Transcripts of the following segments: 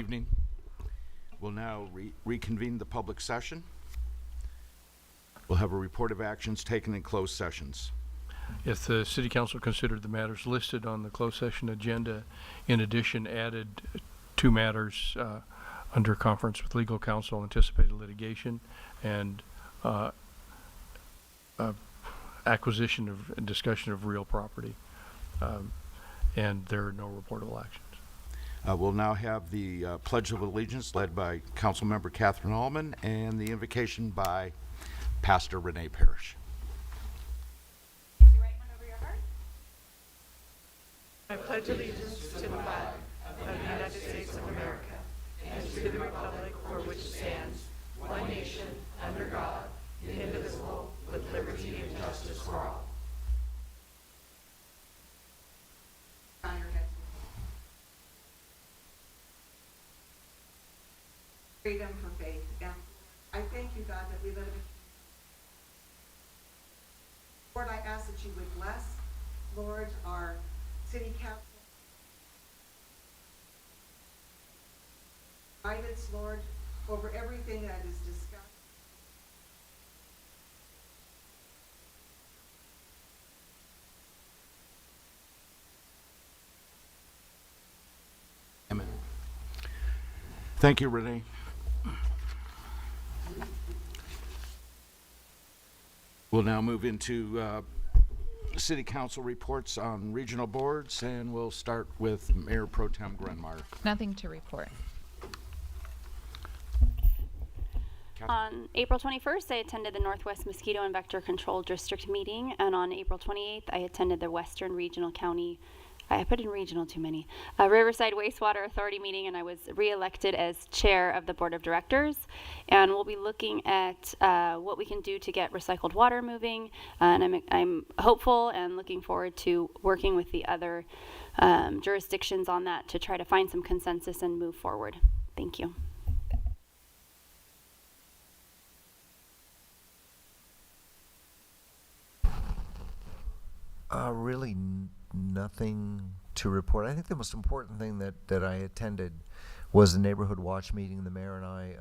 evening. We'll now reconvene the public session. We'll have a report of actions taken in closed sessions. If the City Council considered the matters listed on the closed session agenda, in addition added two matters under conference with legal counsel, anticipated litigation, and acquisition of and discussion of real property. And there are no reportable actions. We'll now have the Pledge of Allegiance led by Councilmember Catherine Allman and the invocation by Pastor Renee Parrish. Place your right hand over your heart. I pledge allegiance to the flag of the United States of America and to the republic for which it stands, one nation, under God, indivisible, with liberty and justice for all. On your head. Freedom for faith. And I thank you, God, that we live in. Lord, I ask that you would bless, Lord, our city council. Guidance, Lord, over everything that is discussed. Amen. Thank you, Renee. We'll now move into City Council reports on regional boards, and we'll start with Mayor Pro Tem Grenmeyer. Nothing to report. On April 21st, I attended the Northwest Mosquito and Vector Control District meeting, and on April 28th, I attended the Western Regional County, I put in regional too many, Riverside Wastewater Authority meeting, and I was re-elected as chair of the board of directors. And we'll be looking at what we can do to get recycled water moving, and I'm hopeful and looking forward to working with the other jurisdictions on that to try to find some consensus and move forward. Thank you. Really nothing to report. I think the most important thing that I attended was the neighborhood watch meeting. The mayor and I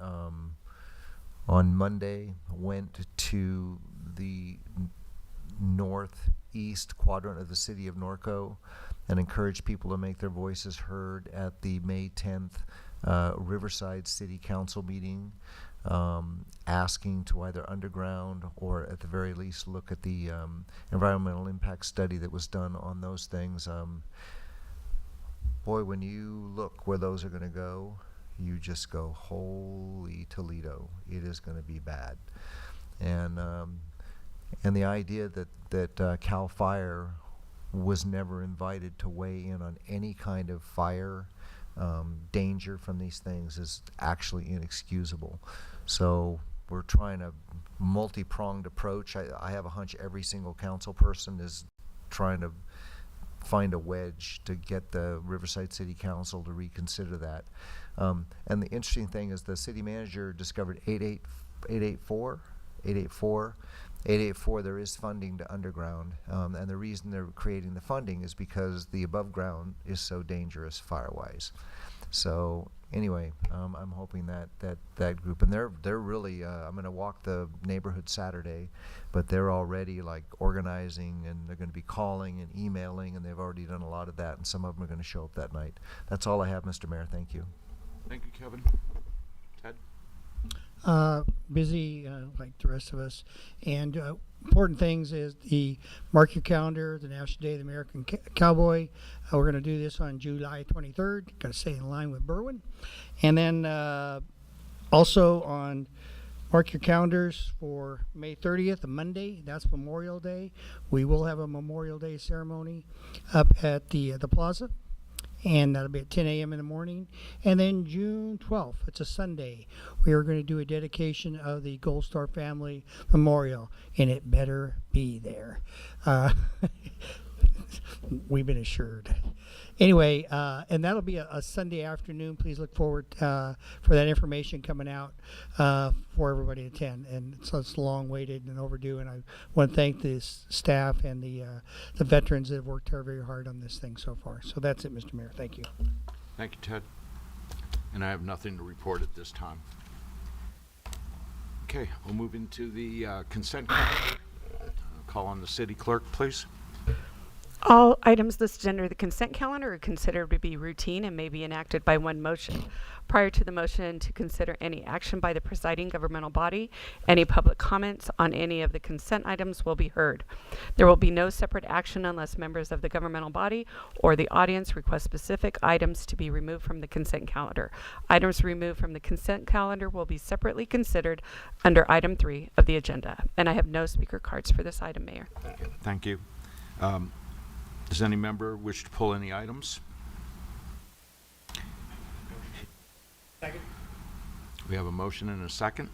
on Monday went to the northeast quadrant of the city of Norco and encouraged people to make their voices heard at the May 10th Riverside City Council meeting, asking to either underground or at the very least look at the environmental impact study that was done on those things. Boy, when you look where those are going to go, you just go, holy Toledo, it is going to be bad. And the idea that CAL FIRE was never invited to weigh in on any kind of fire danger from these things is actually inexcusable. So we're trying a multi-pronged approach. I have a hunch every single council person is trying to find a wedge to get the Riverside City Council to reconsider that. And the interesting thing is the city manager discovered 884, there is funding to underground. And the reason they're creating the funding is because the above ground is so dangerous fire-wise. So anyway, I'm hoping that group, and they're really, I'm going to walk the neighborhood Saturday, but they're already like organizing, and they're going to be calling and emailing, and they've already done a lot of that, and some of them are going to show up that night. That's all I have, Mr. Mayor. Thank you. Thank you, Kevin. Ted? Busy like the rest of us, and important things is the mark your calendar, the National Day of the American Cowboy. We're going to do this on July 23rd. Got to stay in line with Berwyn, and then also on mark your calendars for May 30th, a Monday. That's Memorial Day. We will have a Memorial Day ceremony up at the plaza. And that'll be at 10 a.m. in the morning. And then June 12th, it's a Sunday, we are going to do a dedication of the Gold Star Family Memorial, and it better be there. We've been assured. Anyway, and that'll be a Sunday afternoon. Please look forward for that information coming out for everybody to attend. And so it's long waited and overdue. And I want to thank the staff and the veterans that have worked very hard on this thing so far. So that's it, Mr. Mayor. Thank you. Thank you, Ted. And I have nothing to report at this time. Okay, we'll move into the consent calendar. Call on the city clerk, please. All items listed under the consent calendar are considered to be routine and may be enacted by one motion. Prior to the motion to consider any action by the presiding governmental body, any public comments on any of the consent items will be heard. There will be no separate action unless members of the governmental body or the audience request specific items to be removed from the consent calendar. Items removed from the consent calendar will be separately considered under item 3 of the agenda. And I have no speaker cards for this item, Mayor. Thank you. Does any member wish to pull any items? Second. We have a motion and a second.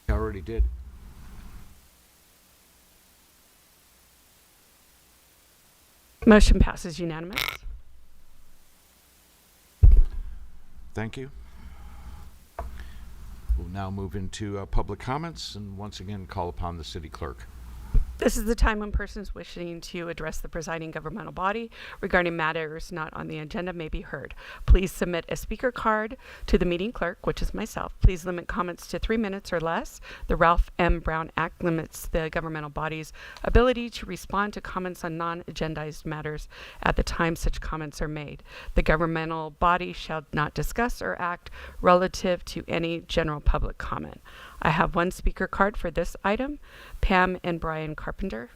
I already did. Motion passes unanimous. Thank you. We'll now move into public comments and once again call upon the city clerk. This is the time when persons wishing to address the presiding governmental body regarding matters not on the agenda may be heard. Please submit a speaker card to the meeting clerk, which is myself. Please limit comments to 3 minutes or less. The Ralph M. Brown Act limits the governmental body's ability to respond to comments on non-agendized matters at the time such comments are made. The governmental body shall not discuss or act relative to any general public comment. I have one speaker card for this item, Pam and Brian Carpenter.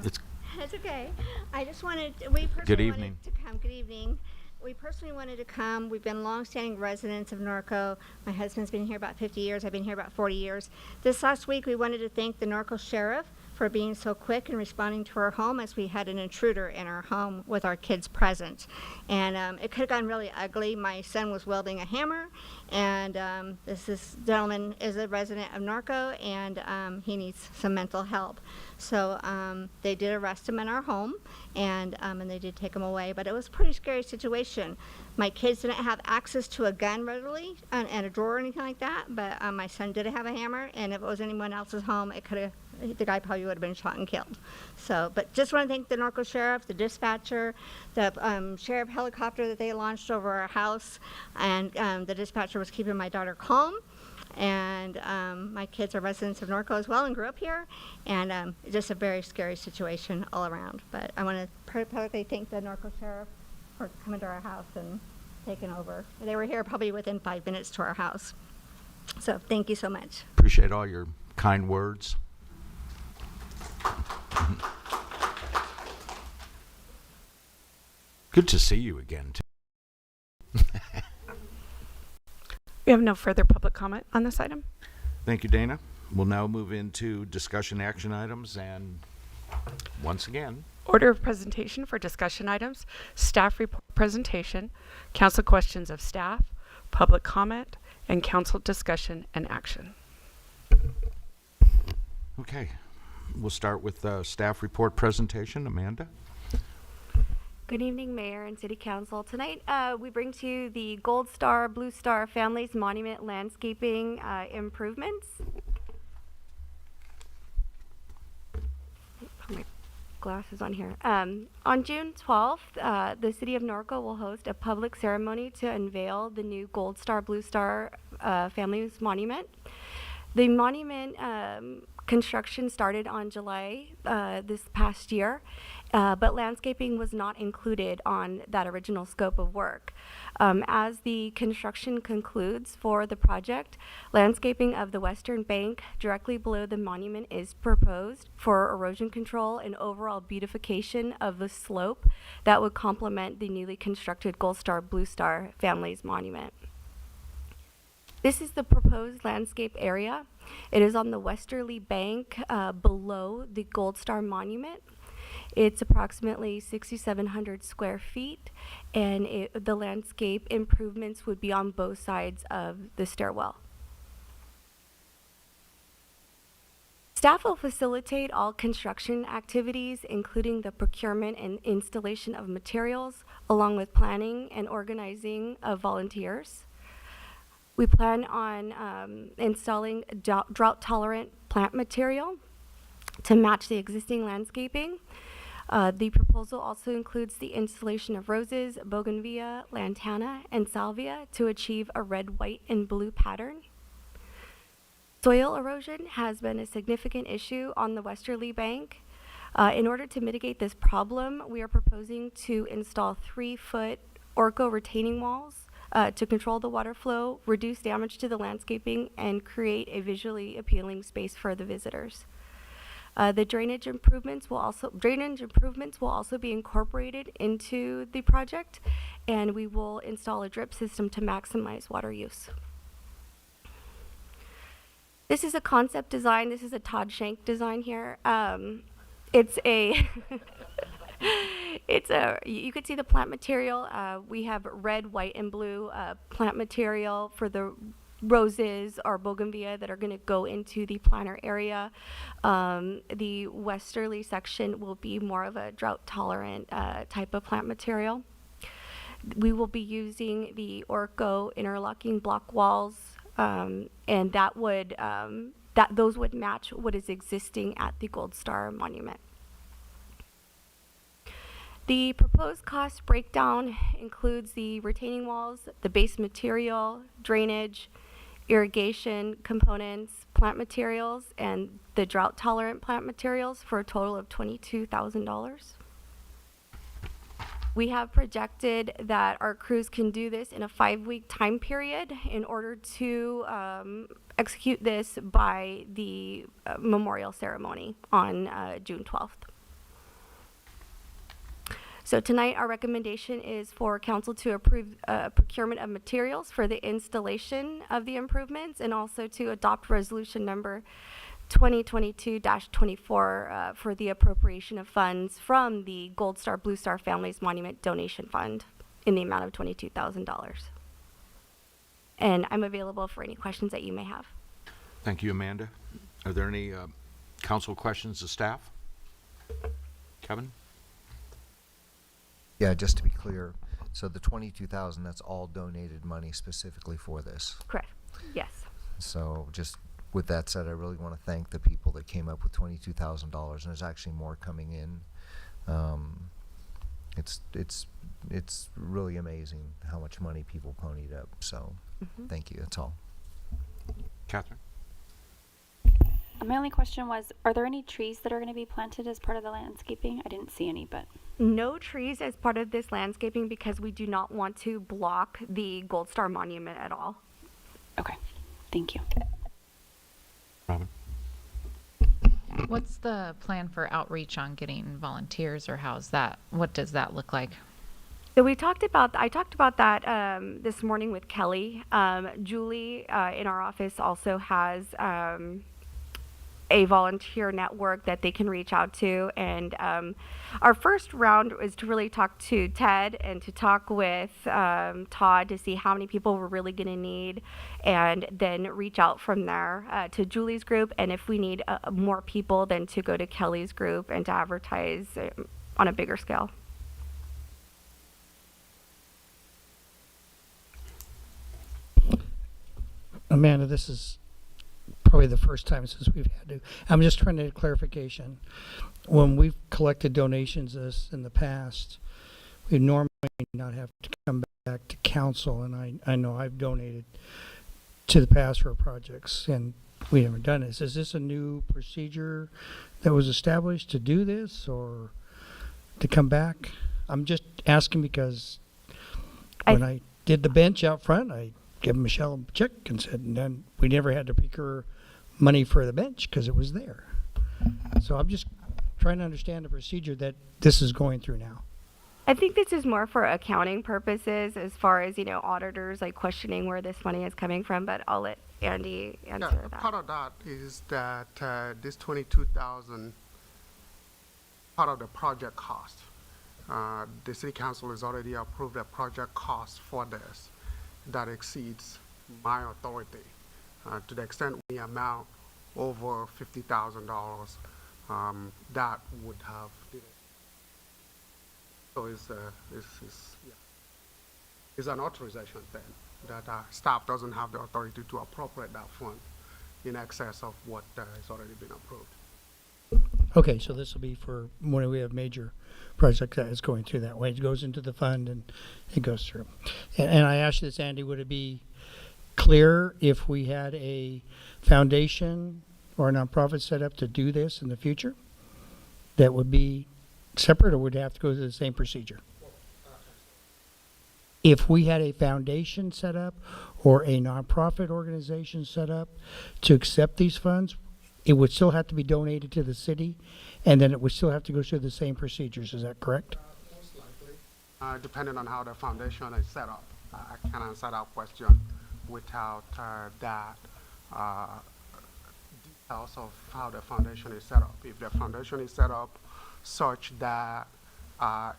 It's That's okay. We personally Good evening. wanted to come. Good evening. We personally wanted to come. We've been longstanding residents of Norco. My husband's been here about 50 years. I've been here about 40 years. This last week, we wanted to thank the Norco Sheriff for being so quick in responding to our home as we had an intruder in our home with our kids present. And it could have gotten really ugly. My son was wielding a hammer, and this gentleman is a resident of Norco, and he needs some mental help. So they did arrest him in our home, and they did take him away. But it was a pretty scary situation. My kids didn't have access to a gun readily and a drawer or anything like that, but my son did have a hammer, and if it was anyone else's home, the guy probably would have been shot and killed. So, but just want to thank the Norco Sheriff, the dispatcher, the sheriff helicopter that they launched over our house, and the dispatcher was keeping my daughter calm. And my kids are residents of Norco as well and grew up here, and just a very scary situation all around. But I want to publicly thank the Norco Sheriff for coming to our house and taking over. They were here probably within 5 minutes to our house. So thank you so much. Appreciate all your kind words. Good to see you again, too. We have no further public comment on this item. Thank you, Dana. We'll now move into discussion action items, and once again, Order of presentation for discussion items, staff report presentation, council questions of staff, public comment, and council discussion and action. okay. We'll start with the staff report presentation. Amanda? Good evening, Mayor and City Council. Tonight, we bring to you the Gold Star, Blue Star Families Monument landscaping improvements. Put my glasses on here. On June 12th, the City of Norco will host a public ceremony to unveil the new Gold Star, Blue Star Families Monument. The monument construction started on July this past year, but landscaping was not included on that original scope of work. As the construction concludes for the project, landscaping of the western bank directly below the monument is proposed for erosion control and overall beautification of the slope that would complement the newly constructed Gold Star, Blue Star Families Monument. This is the proposed landscape area. It is on the westerly bank below the Gold Star Monument. It's approximately 6,700 square feet, and the landscape improvements would be on both sides of the stairwell. Staff will facilitate all construction activities, including the procurement and installation of materials, along with planning and organizing of volunteers. We plan on installing drought-tolerant plant material to match the existing landscaping. The proposal also includes the installation of roses, bougainvillea, lantana, and salvia to achieve a red, white, and blue pattern. Soil erosion has been a significant issue on the westerly bank. In order to mitigate this problem, we are proposing to install 3-foot Orco retaining walls to control the water flow, reduce damage to the landscaping, and create a visually appealing space for the visitors. The drainage improvements will also be incorporated into the project, and we will install a drip system to maximize water use. This is a concept design. This is a Todd Shank design here. It's a, you could see the plant material. We have red, white, and blue plant material for the roses or bougainvillea that are going to go into the planter area. The westerly section will be more of a drought-tolerant type of plant material. We will be using the Orco interlocking block walls, and that would those would match what is existing at the Gold Star Monument. The proposed cost breakdown includes the retaining walls, the base material, drainage, irrigation components, plant materials, and the drought-tolerant plant materials for a total of $22,000. We have projected that our crews can do this in a 5-week time period in order to execute this by the memorial ceremony on June 12th. So tonight, our recommendation is for council to approve procurement of materials for the installation of the improvements, and also to adopt resolution number 2022-24 for the appropriation of funds from the Gold Star Blue Star Families Monument Donation Fund in the amount of $22,000. And I'm available for any questions that you may have. Thank you, Amanda. Are there any council questions of staff? Kevin? Yeah, just to be clear, so the 22,000, that's all donated money specifically for this. Correct. Yes. So just with that said, I really want to thank the people that came up with $22,000, and there's actually more coming in. It's really amazing how much money people ponied up. So thank you. That's all. Catherine? My only question was, are there any trees that are going to be planted as part of the landscaping? I didn't see any, but. No trees as part of this landscaping because we do not want to block the Gold Star Monument at all. Okay, thank you. Robin? What's the plan for outreach on getting volunteers, or what does that look like? So I talked about that this morning with Kelly. Julie in our office also has a volunteer network that they can reach out to, and our first round is to really talk to Ted and to talk with Todd to see how many people we're really going to need, and then reach out from there to Julie's group, and if we need more people, then to go to Kelly's group and to advertise on a bigger scale. Amanda, this is probably the first time since we've had to. I'm just trying to get clarification. When we've collected donations in the past, we normally not have to come back to council, and I know I've donated to the past for projects, and we haven't done this. Is this a new procedure that was established to do this, or to come back? I'm just asking because when I did the bench out front, I gave Michelle a check and said, and then we never had to procure money for the bench because it was there. So I'm just trying to understand the procedure that this is going through now. I think this is more for accounting purposes, as far as, auditors like questioning where this money is coming from, but I'll let Andy answer that. Part of that is that this 22,000 part of the project cost. The city council has already approved a project cost for this that exceeds my authority. To the extent we amount over $50,000, that would have. So it's an authorization thing that staff doesn't have the authority to appropriate that fund in excess of what has already been approved. Okay, so this will be for when we have major projects that is going through that way. It goes into the fund and it goes through. And I asked this, Andy, would it be clear if we had a foundation or a nonprofit set up to do this in the future? That would be separate, or would it have to go through the same procedure? If we had a foundation set up or a nonprofit organization set up to accept these funds, it would still have to be donated to the city, and then it would still have to go through the same procedures. Is that correct? Most likely. Depending on how the foundation is set up. I can't answer that question without that details of how the foundation is set up. If the foundation is set up such that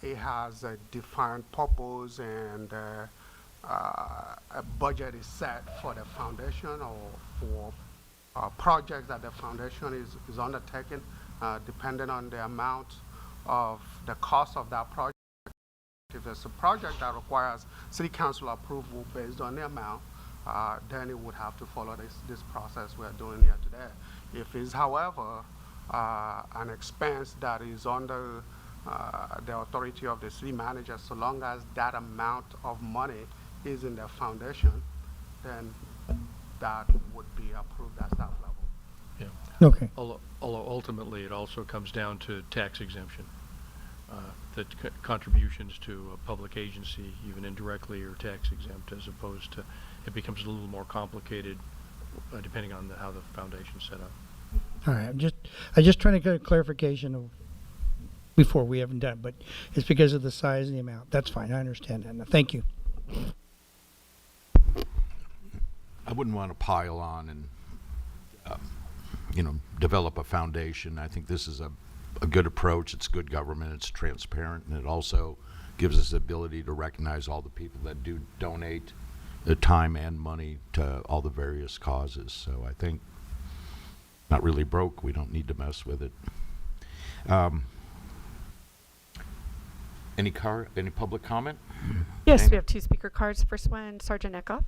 it has a defined purpose and a budget is set for the foundation or for projects that the foundation is undertaking, depending on the amount of the cost of that project. If it's a project that requires city council approval based on the amount, then it would have to follow this process we're doing here today. If it's, however, an expense that is under the authority of the city manager, so long as that amount of money is in the foundation, then that would be approved at that level. Yeah. Okay. Although ultimately it also comes down to tax exemption. That contributions to a public agency, even indirectly, are tax exempt, as opposed to, it becomes a little more complicated depending on how the foundation's set up. All right. I'm just trying to get a clarification of before we haven't done, but it's because of the size and the amount. That's fine. I understand that. Now, thank you. I wouldn't want to pile on and, develop a foundation. I think this is a good approach. It's good government. It's transparent, and it also gives us the ability to recognize all the people that do donate the time and money to all the various causes. So I think not really broke. We don't need to mess with it. Any public comment? Yes, Dana? we have 2 speaker cards. First one, Sergeant Eckhoff.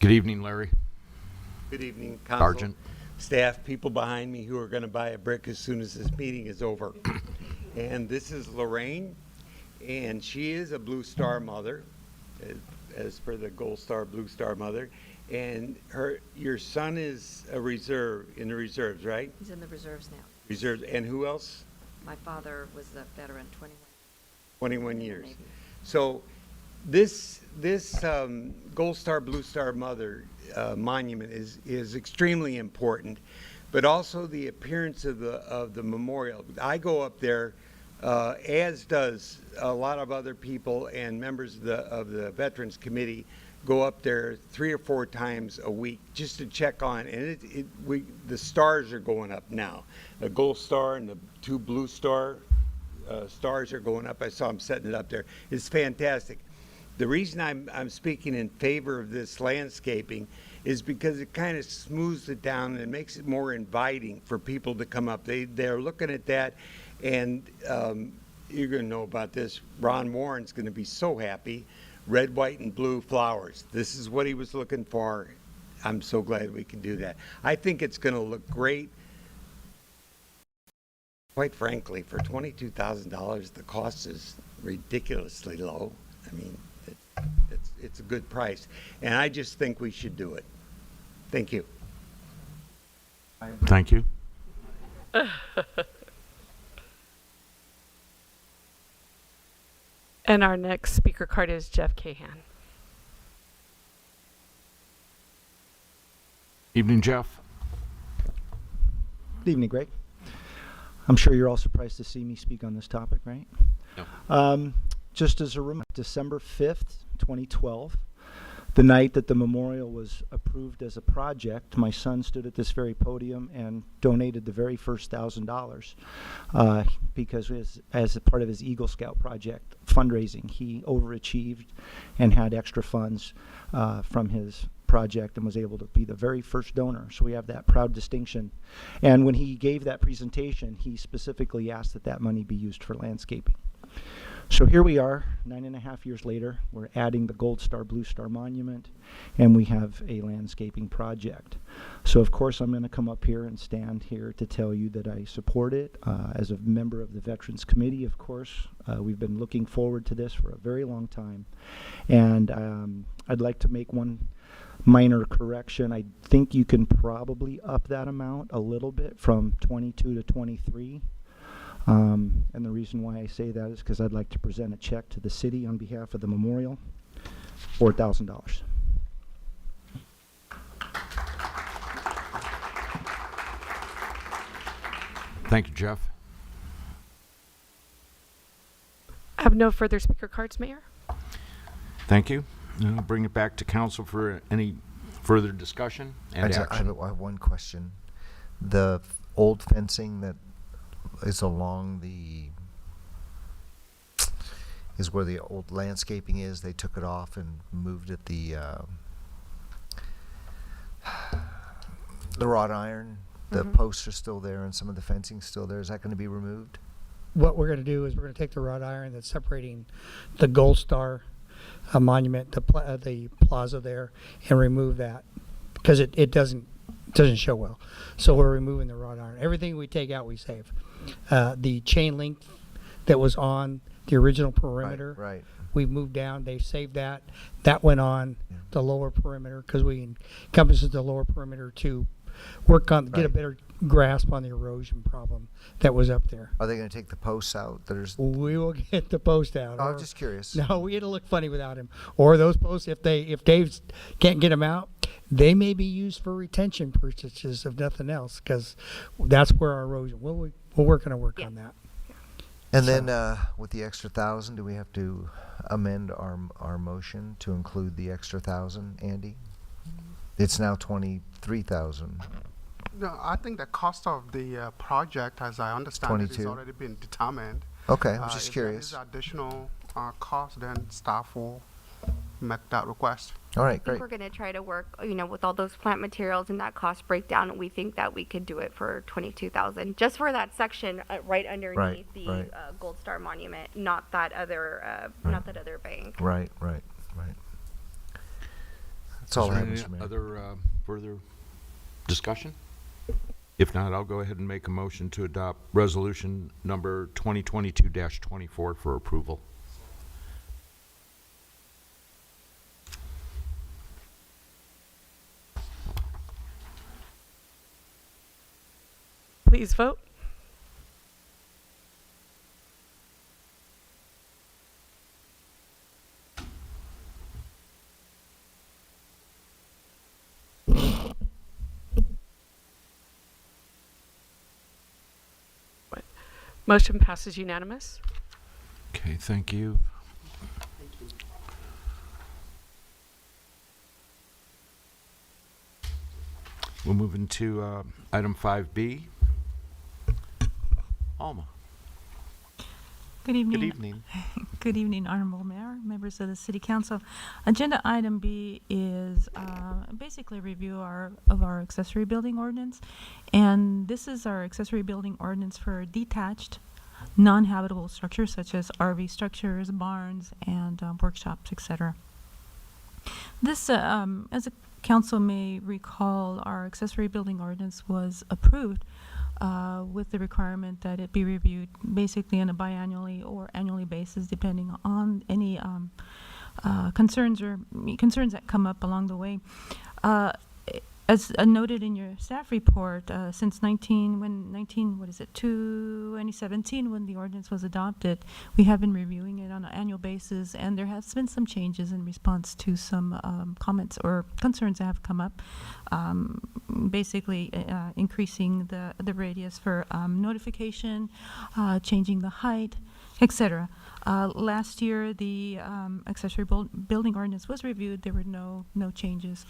Good evening, Larry. Good evening, Council, Sergeant. staff, people behind me who are going to buy a brick as soon as this meeting is over. And this is Lorraine, and she is a Blue Star mother, as per the Gold Star, Blue Star mother. And your son is a reserve, in the reserves, right? He's in the reserves now. Reserves, and who else? My father was a veteran, 21 years. Maybe. So this Gold Star, Blue Star mother monument is extremely important, but also the appearance of the memorial. I go up there, as does a lot of other people and members of the Veterans Committee, go up there 3 or 4 times a week just to check on, and the stars are going up now. The Gold Star and the 2 Blue Star stars are going up. I saw them setting it up there. It's fantastic. The reason I'm speaking in favor of this landscaping is because it kind of smooths it down and it makes it more inviting for people to come up. They're looking at that, and you're going to know about this. Ron Warren's going to be so happy. Red, white, and blue flowers. This is what he was looking for. I'm so glad we can do that. I think it's going to look great. Quite frankly, for $22,000, the cost is ridiculously low. I mean, it's a good price, and I just think we should do it. Thank you. Thank you. And our next speaker card is Jeff Cahan. Evening, Jeff. Good evening, Greg. I'm sure you're all surprised to see me speak on this topic, right? No. Just as a reminder, December 5th, 2012, The night that the memorial was approved as a project, my son stood at this very podium and donated the very first $1,000 because as a part of his Eagle Scout project fundraising, he overachieved and had extra funds from his project and was able to be the very first donor. So we have that proud distinction. And when he gave that presentation, he specifically asked that that money be used for landscaping. So here we are, 9.5 years later. We're adding the Gold Star, Blue Star Monument, and we have a landscaping project. So of course I'm going to come up here and stand here to tell you that I support it. As a member of the Veterans Committee, of course, we've been looking forward to this for a very long time. And I'd like to make one minor correction. I think you can probably up that amount a little bit from 22 to 23. And the reason why I say that is because I'd like to present a check to the city on behalf of the memorial, $4,000. Thank you, Jeff. I have no further speaker cards, Mayor. Thank you. I'll bring it back to council for any further discussion and I action. have one question. The old fencing that is along is where the old landscaping is. They took it off and moved it the wrought iron. The posts are still there and some of the fencing's still there. Is that going to be removed? What we're going to do is we're going to take the wrought iron that's separating the Gold Star monument, the plaza there, and remove that because it doesn't show well. So we're removing the wrought iron. Everything we take out, we save. The chain link that was on the original perimeter, Right. we moved down. They saved that. That went on the lower perimeter because we encompasses the lower perimeter to work on, get a better grasp on the erosion problem that was up there. Are they going to take the posts out? We will get the post out. I was just curious. No, we had to look funny without him. Or those posts, if Dave can't get them out, they may be used for retention purposes, if nothing else, because that's where our erosion. We're working to work on that. And then with the extra 1,000, do we have to amend our motion to include the extra 1,000, Andy? It's now 23,000. No, I think the cost of the project, as I understand it, has 22. already been determined. Okay, I was just if curious. there is additional cost, then staff will make that request. All right, I think great. we're going to try to work, with all those plant materials and that cost breakdown. We think that we could do it for $22,000 just for that section right underneath the Gold Star Monument, not that other bank. Right. That's all I have, Is Mr. there Mayor. any other further discussion? If not, I'll go ahead and make a motion to adopt resolution number 2022-24 for approval. Please vote. Motion passes unanimous. Okay, thank you. We'll move into item 5B. Alma. Good evening. Good evening. Good evening, Honorable Mayor, members of the City Council. Agenda item B is basically a review of our accessory building ordinance. And this is our accessory building ordinance for detached, non-habitable structures such as RV structures, barns, and workshops, etc. This, as a council may recall, our accessory building ordinance was approved with the requirement that it be reviewed basically on a biannually or annually basis, depending on any concerns that come up along the way. As noted in your staff report, since 2017, when the ordinance was adopted, we have been reviewing it on an annual basis, and there has been some changes in response to some comments or concerns that have come up. Basically, increasing the radius for notification, changing the height, etc. Last year, the accessory building ordinance was reviewed. There were no changes.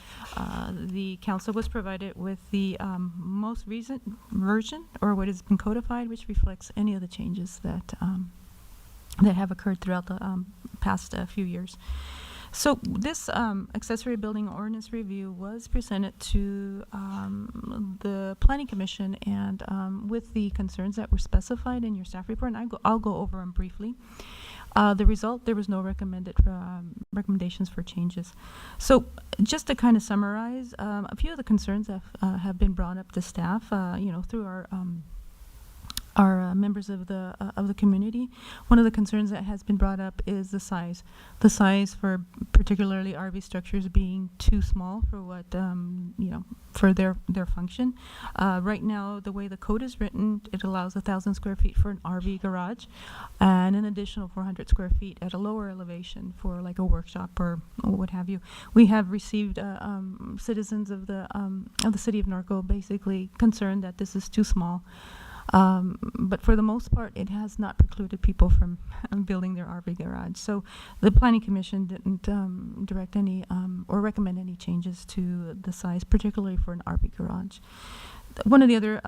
The council was provided with the most recent version, or what has been codified, which reflects any of the changes that have occurred throughout the past few years. So this accessory building ordinance review was presented to the Planning Commission, and with the concerns that were specified in your staff report, and I'll go over them briefly. The result, there was no recommendations for changes. So just to kind of summarize, a few of the concerns that have been brought up to staff, through our members of the community. One of the concerns that has been brought up is the size. The size for particularly RV structures being too small for what, for their function. Right now, the way the code is written, it allows 1,000 square feet for an RV garage and an additional 400 square feet at a lower elevation for like a workshop or what have you. We have received citizens of the city of Norco basically concerned that this is too small. But for the most part, it has not precluded people from building their RV garage. So the Planning Commission didn't direct any or recommend any changes to the size, particularly for an RV garage. One of the other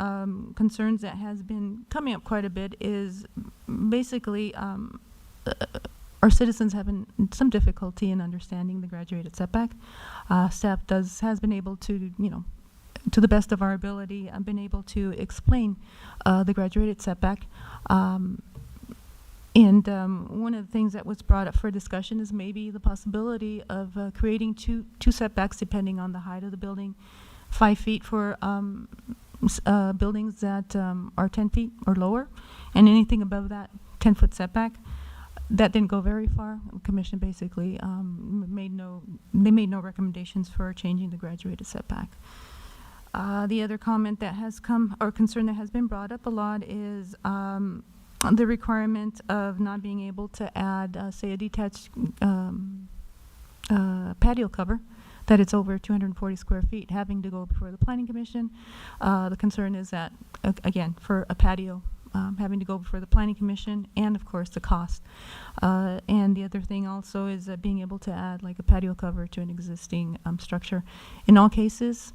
concerns that has been coming up quite a bit is basically our citizens having some difficulty in understanding the graduated setback. Staff has been able to, to the best of our ability, I've been able to explain the graduated setback. And one of the things that was brought up for discussion is maybe the possibility of creating two setbacks depending on the height of the building. 5 feet for buildings that are 10 feet or lower, and anything above that 10-foot setback. That didn't go very far. The commission basically made no recommendations for changing the graduated setback. The other comment that has come, or concern that has been brought up a lot, is the requirement of not being able to add, say, a detached patio cover, that it's over 240 square feet, having to go before the Planning Commission. The concern is that, again, for a patio, having to go before the Planning Commission, and of course the cost. And the other thing also is being able to add like a patio cover to an existing structure. In all cases,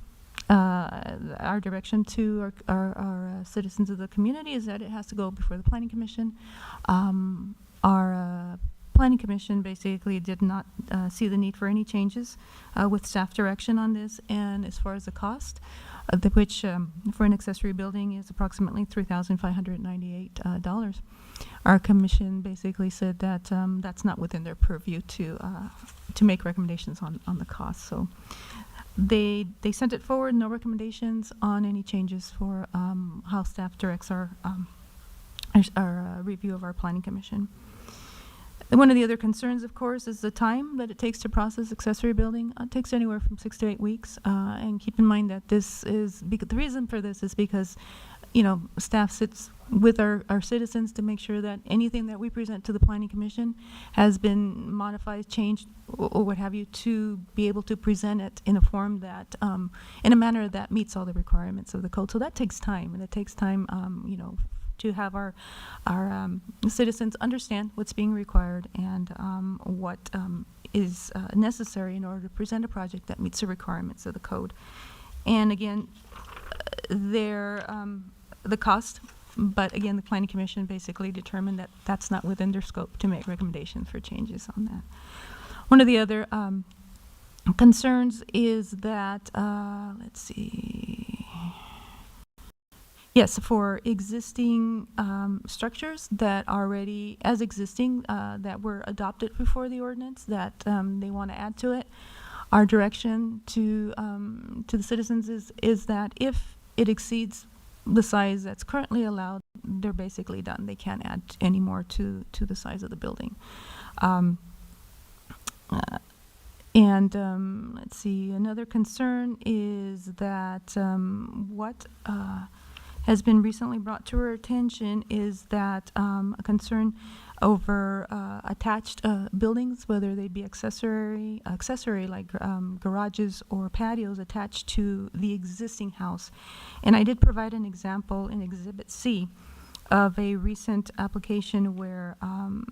our direction to our citizens of the community is that it has to go before the Planning Commission. Our Planning Commission basically did not see the need for any changes with staff direction on this, and as far as the cost, which for an accessory building is approximately $3,598. Our commission basically said that that's not within their purview to make recommendations on the cost. So they sent it forward, no recommendations on any changes for how staff directs our review of our Planning Commission. One of the other concerns, of course, is the time that it takes to process accessory building. It takes anywhere from 6 to 8 weeks. And keep in mind that this is, the reason for this is because, staff sits with our citizens to make sure that anything that we present to the Planning Commission has been modified, changed, or what have you, to be able to present it in a form that, in a manner that meets all the requirements of the code. So that takes time, and it takes time, to have our citizens understand what's being required and what is necessary in order to present a project that meets the requirements of the code. And again, the cost, but again, the Planning Commission basically determined that that's not within their scope to make recommendations for changes on that. One of the other concerns is that, let's see. Yes, for existing structures that already, as existing, that were adopted before the ordinance, that they want to add to it. Our direction to the citizens is that if it exceeds the size that's currently allowed, they're basically done. They can't add any more to the size of the building. Let's see, another concern is that what has been recently brought to our attention is that a concern over attached buildings, whether they be accessory like garages or patios attached to the existing house. And I did provide an example in Exhibit C of a recent application where an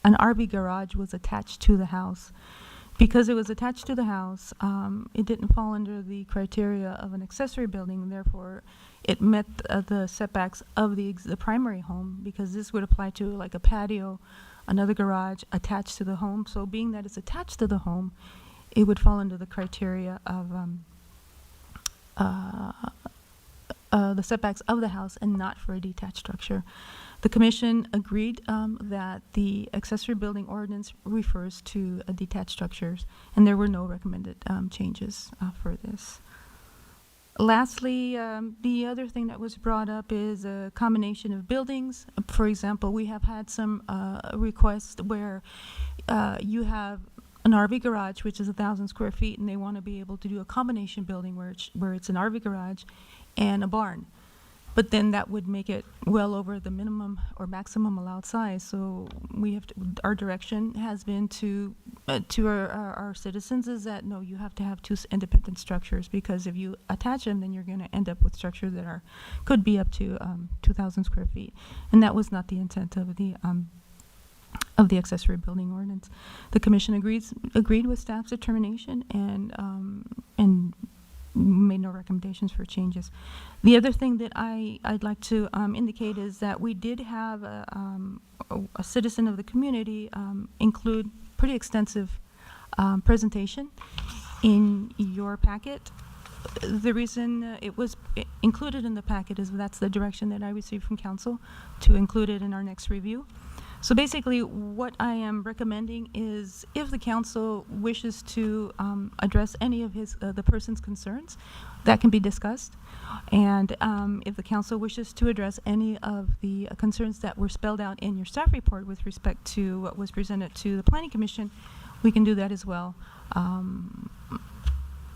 RV garage was attached to the house. Because it was attached to the house, it didn't fall under the criteria of an accessory building, and therefore it met the setbacks of the primary home, because this would apply to like a patio, another garage attached to the home. So being that it's attached to the home, it would fall under the criteria of the setbacks of the house and not for a detached structure. The commission agreed that the accessory building ordinance refers to detached structures, and there were no recommended changes for this. Lastly, the other thing that was brought up is a combination of buildings. For example, we have had some requests where you have an RV garage, which is 1,000 square feet, and they want to be able to do a combination building where it's an RV garage and a barn. But then that would make it well over the minimum or maximum allowed size. So our direction has been to our citizens is that no, you have to have two independent structures, because if you attach them, then you're going to end up with structures that could be up to 2,000 square feet, and that was not the intent of the accessory building ordinance. The commission agreed with staff's determination and made no recommendations for changes. The other thing that I'd like to indicate is that we did have a citizen of the community include pretty extensive presentation in your packet. The reason it was included in the packet is that's the direction that I received from council to include it in our next review. So basically, what I am recommending is if the council wishes to address any of the person's concerns, that can be discussed. And if the council wishes to address any of the concerns that were spelled out in your staff report with respect to what was presented to the Planning Commission, we can do that as well,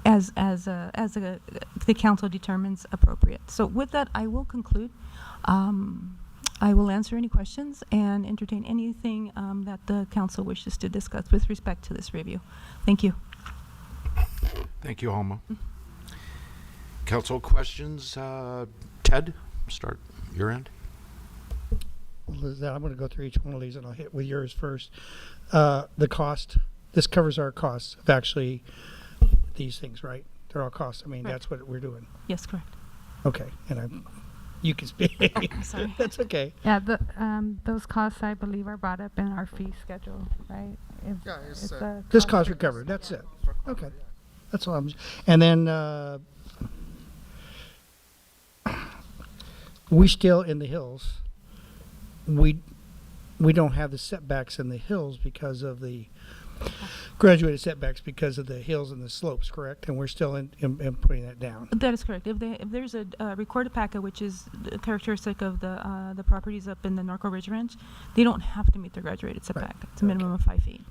as the council determines appropriate. So with that, I will conclude. I will answer any questions and entertain anything that the council wishes to discuss with respect to this review. Thank you. Thank you, Alma. Council questions? Ted, start your end. Lizette, I'm going to go through each one of these, and I'll hit with yours first. The cost. This covers our costs of actually these things, right? They're all costs. I mean, Right. That's what we're doing. Yes, correct. Okay, and you can speak. I'm sorry. That's okay. Yeah, those costs, I believe, are brought up in our fee schedule, right? This cost recovered. That's it. Okay, that's all. And then we still in the hills. We don't have the setbacks in the hills because of the graduated setbacks because of the hills and the slopes, correct? And we're still in putting that down. That is correct. If there's a recorded packet, which is characteristic of the properties up in the Norco Ridge Ranch, they don't have to meet their graduated setback. Right. It's a minimum of 5 feet.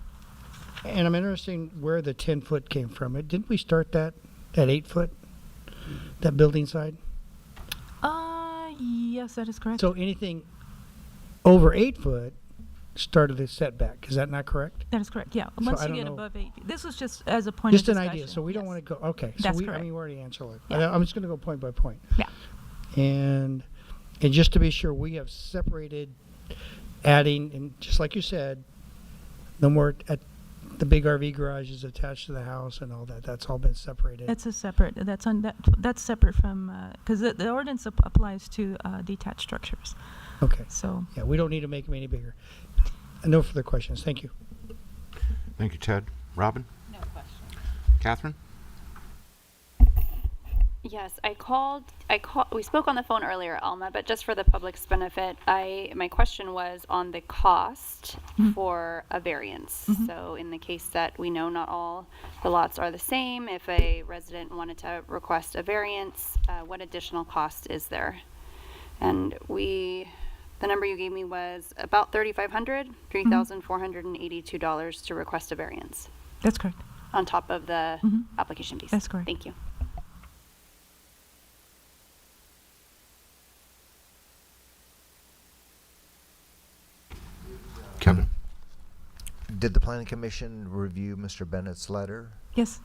And I'm interested in where the 10-foot came from. Didn't we start that at 8 foot? That building side? Yes, that is correct. So anything over 8 foot started a setback. Is that not correct? That is correct. Yeah. So Once I you don't get know. above 8 feet. This was just as a point Just of an discussion. idea. So we don't Yes. want to go. Okay. So That's we correct. already answered it. Yeah. I'm just going to go point by point. Yeah. And just to be sure, we have separated, adding, and just like you said, no more at the big RV garage is attached to the house and all that. That's all been separated. That's a separate. That's separate from because the ordinance applies to detached structures. Okay. So yeah, we don't need to make them any bigger. No further questions. Thank you. Thank you, Ted. Robin? No question. Catherine? Yes, I called, we spoke on the phone earlier, Alma, but just for the public's benefit, my question was on the cost for a variance. So in the case that we know not all the lots are the same, if a resident wanted to request a variance, what additional cost is there? And the number you gave me was about $3,500, $3,482 to request a variance. That's correct. On top of the application fees. That's correct. Thank you. Kevin? Did the Planning Commission review Mr. Bennett's letter? Yes.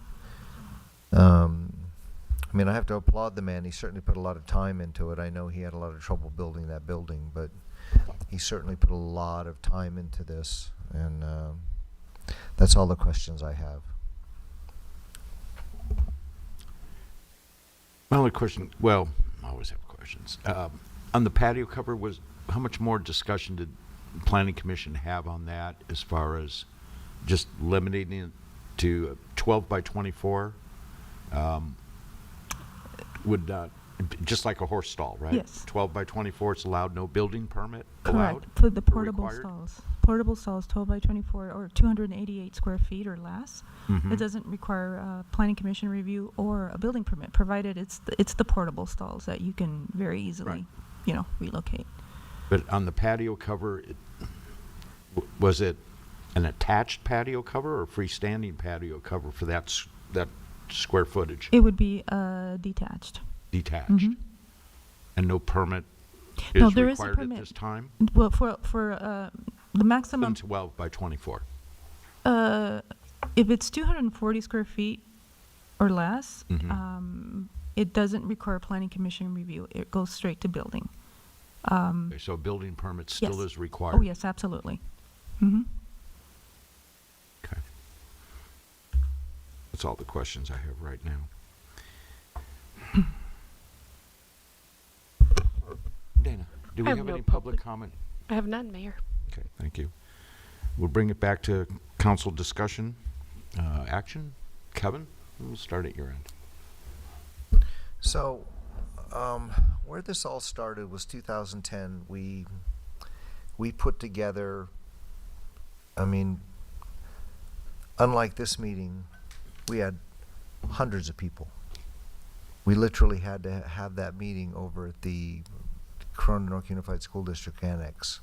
I mean, I have to applaud the man. He certainly put a lot of time into it. I know he had a lot of trouble building that building, but he certainly put a lot of time into this. And that's all the questions I have. My only question, well, I always have questions. On the patio cover, how much more discussion did the Planning Commission have on that as far as just limiting it to 12 by 24? Just like a horse stall, right? Yes. 12 by 24, it's allowed, no building permit Correct. allowed? For the or portable required? stalls. Portable stalls, 12 by 24 or 288 square feet or less. Mhm. It doesn't require a planning commission review or a building permit, provided it's the portable stalls that you can very easily, Right. relocate. But on the patio cover, was it an attached patio cover or freestanding patio cover for that square footage? It would be detached. Detached? Mhm. And no permit No, is there is a required at permit. this time? Well, for the maximum, 12 by 24. if it's 240 square feet or less, Mhm. it doesn't require planning commission review. It goes straight to building. Okay, so a building permit still Yes. is required? Oh, yes, absolutely. Mm-hmm. Okay. That's all the questions I have right now. Dana, do we have have no any public comment? I have none, Mayor. Okay, thank you. We'll bring it back to council discussion, action. Kevin, we'll start at your end. So, where this all started was 2010. We put together, I mean, unlike this meeting, we had hundreds of people. We literally had to have that meeting over at the Corona Norco Unified School District Annex.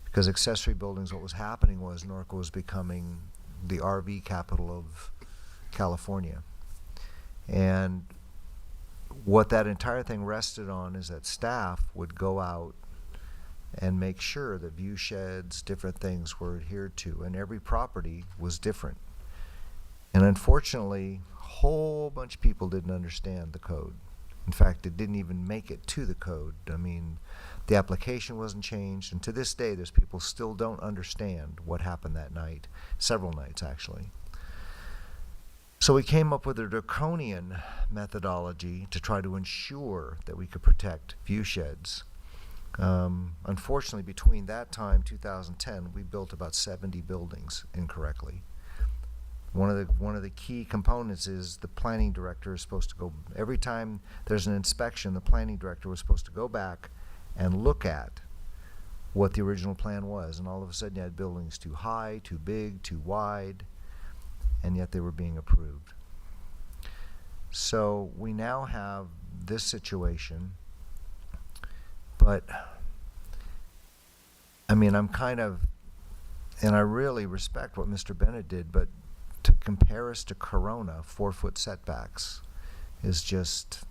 Because accessory buildings, what was happening was Norco was becoming the RV capital of California. And what that entire thing rested on is that staff would go out and make sure that view sheds, different things were adhered to, and every property was different. And unfortunately, a whole bunch of people didn't understand the code. In fact, it didn't even make it to the code. I mean, the application wasn't changed, and to this day, there's people still don't understand what happened that night, several nights actually. So we came up with a draconian methodology to try to ensure that we could protect view sheds. Unfortunately, between that time, 2010, we built about 70 buildings incorrectly. One of the key components is the planning director is supposed to go, every time there's an inspection, the planning director was supposed to go back and look at what the original plan was, and all of a sudden you had buildings too high, too big, too wide, and yet they were being approved. So we now have this situation, but I mean, I'm kind of, and I really respect what Mr. Bennett did, but to compare us to Corona, 4-foot setbacks is just,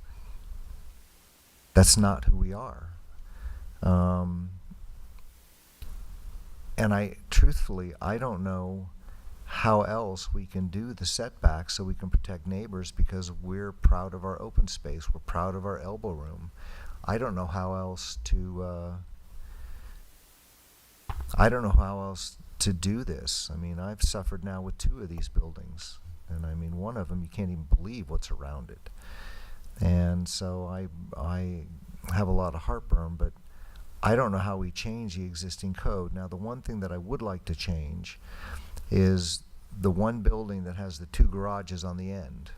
that's not who we are. And truthfully, I don't know how else we can do the setbacks so we can protect neighbors, because we're proud of our open space. We're proud of our elbow room. I don't know how else to, do this. I mean, I've suffered now with 2 of these buildings. And I mean, one of them, you can't even believe what's around it. And so I have a lot of heartburn, but I don't know how we change the existing code. Now, the one thing that I would like to change is the one building that has the 2 garages on the end.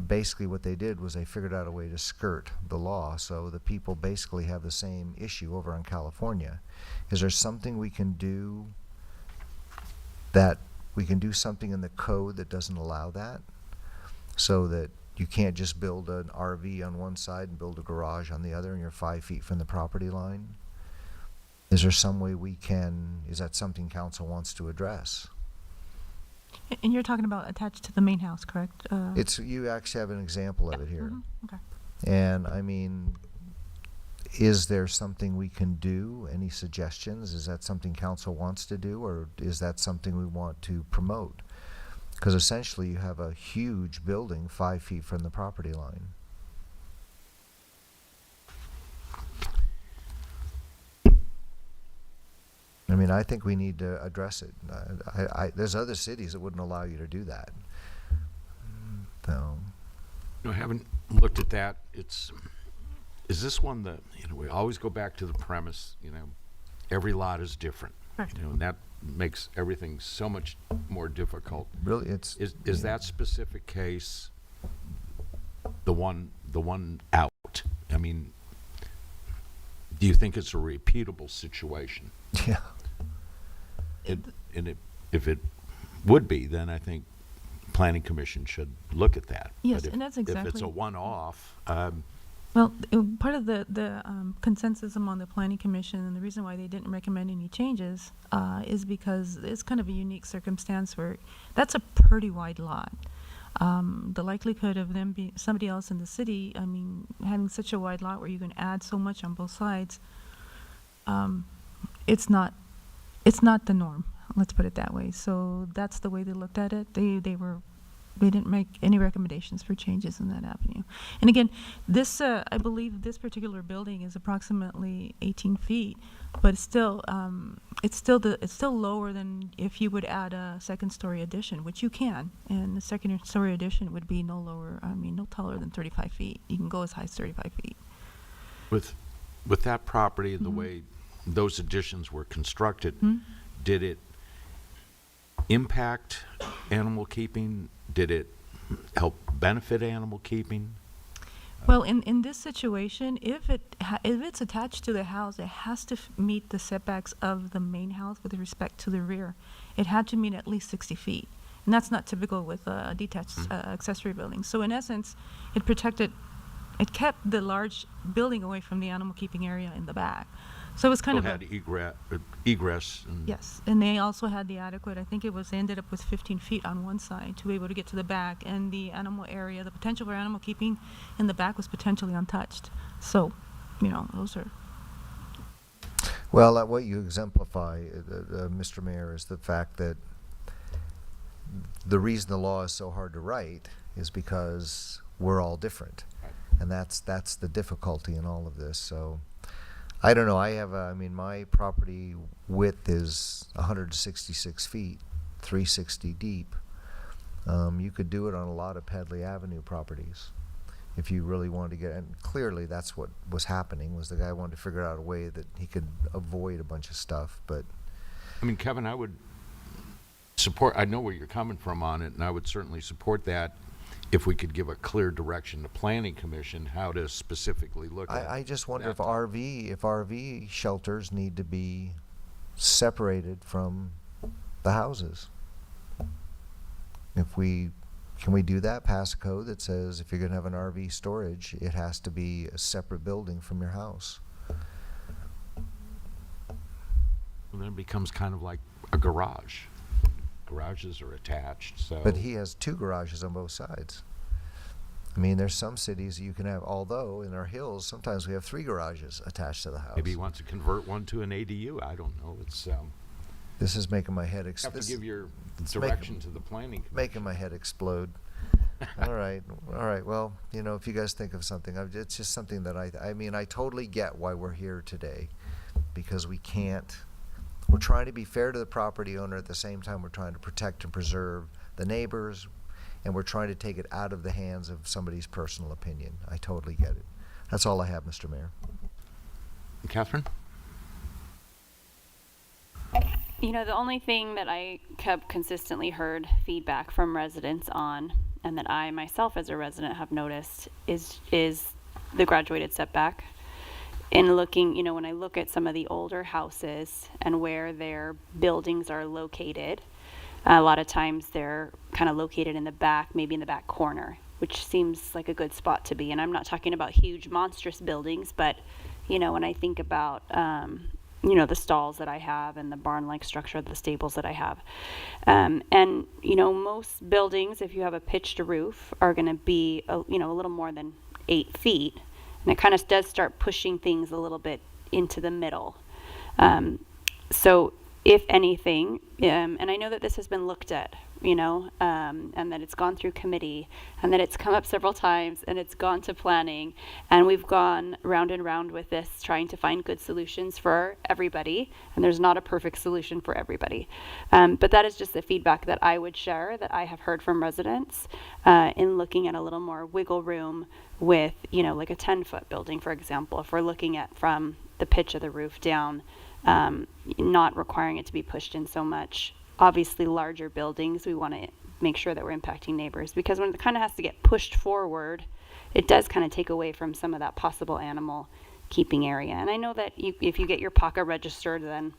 Basically what they did was they figured out a way to skirt the law, so the people basically have the same issue over in California. Is there something we can do something in the code that doesn't allow that? So that you can't just build an RV on one side and build a garage on the other and you're 5 feet from the property line? Is there some way is that something council wants to address? And you're talking about attached to the main house, correct? You actually have an example of it here. Okay. And I mean, is there something we can do? Any suggestions? Is that something council wants to do, or is that something we want to promote? Because essentially you have a huge building 5 feet from the property line. I mean, I think we need to address it. There's other cities that wouldn't allow you to do that. So, I haven't looked at that. Is this one that, we always go back to the premise, every lot is different. Right. And that makes everything so much more difficult. really, Is that specific case the one out? I mean, do you think it's a repeatable situation? yeah. If it would be, then I think Planning Commission should look at that. Yes, But and that's if it's exactly- a one-off, Well, part of the consensus among the Planning Commission and the reason why they didn't recommend any changes is because it's kind of a unique circumstance where that's a pretty wide lot. The likelihood of them being somebody else in the city, I mean, having such a wide lot where you can add so much on both sides, it's not the norm. Let's put it that way. So that's the way they looked at it. They didn't make any recommendations for changes in that avenue. And again, this I believe this particular building is approximately 18 feet, but it's still lower than if you would add a second-story addition, which you can. And the second-story addition would be no taller than 35 feet. You can go as high as 35 feet. with that property, the way those additions were constructed, did it impact animal keeping? Did it help benefit animal keeping? Well, in this situation, if it's attached to the house, it has to meet the setbacks of the main house with respect to the rear. It had to meet at least 60 feet. And that's not typical with a detached accessory building. So in essence, it kept the large building away from the animal keeping area in the back. So it was kind of had egress. And yes, and they also had the adequate, I think they ended up with 15 feet on one side to be able to get to the back, and the animal area, the potential for animal keeping in the back was potentially untouched. So, those are... Well, what you exemplify, Mr. Mayor, is the fact that the reason the law is so hard to write is because we're all different. And that's the difficulty in all of this. So I don't know. My property width is 166 feet, 360 deep. You could do it on a lot of Pedley Avenue properties if you really wanted to get, and clearly that's what was happening, was the guy wanted to figure out a way that he could avoid a bunch of stuff. But I mean, Kevin, I would support, I know where you're coming from on it, and I would certainly support that if we could give a clear direction to Planning Commission how to specifically look at it. I just wonder if RV shelters need to be separated from the houses. Can we do that? Pass a code that says if you're going to have an RV storage, it has to be a separate building from your house. And then it becomes kind of like a garage. Garages are attached, so. But he has 2 garages on both sides. I mean, there's some cities you can have, although in our hills, sometimes we have 3 garages attached to the house. Maybe he wants to convert one to an ADU. I don't know. It's This is making my head have to give your direction to the Planning Commission. making my head explode. All right. Well, if you guys think of something, it's just something that I totally get why we're here today, because we're trying to be fair to the property owner. At the same time, we're trying to protect and preserve the neighbors, and we're trying to take it out of the hands of somebody's personal opinion. I totally get it. That's all I have, Mr. Mayor. Catherine? The only thing that I kept consistently heard feedback from residents on, and that I myself as a resident have noticed, is the graduated setback. In looking, when I look at some of the older houses and where their buildings are located, a lot of times they're kind of located in the back, maybe in the back corner, which seems like a good spot to be. And I'm not talking about huge, monstrous buildings, but, when I think about, the stalls that I have and the barn-like structure of the stables that I have. And most buildings, if you have a pitched roof, are going to be, a little more than 8 feet. And it kind of does start pushing things a little bit into the middle. So if anything, and I know that this has been looked at, and that it's gone through committee, and that it's come up several times, and it's gone to planning, and we've gone round and round with this, trying to find good solutions for everybody, and there's not a perfect solution for everybody. But that is just the feedback that I would share, that I have heard from residents, in looking at a little more wiggle room with, like a 10-foot building, for example, if we're looking at from the pitch of the roof down, not requiring it to be pushed in so much. Obviously, larger buildings, we want to make sure that we're impacting neighbors, because when it kind of has to get pushed forward, it does kind of take away from some of that possible animal keeping area. And I know that if you get your PACA registered, then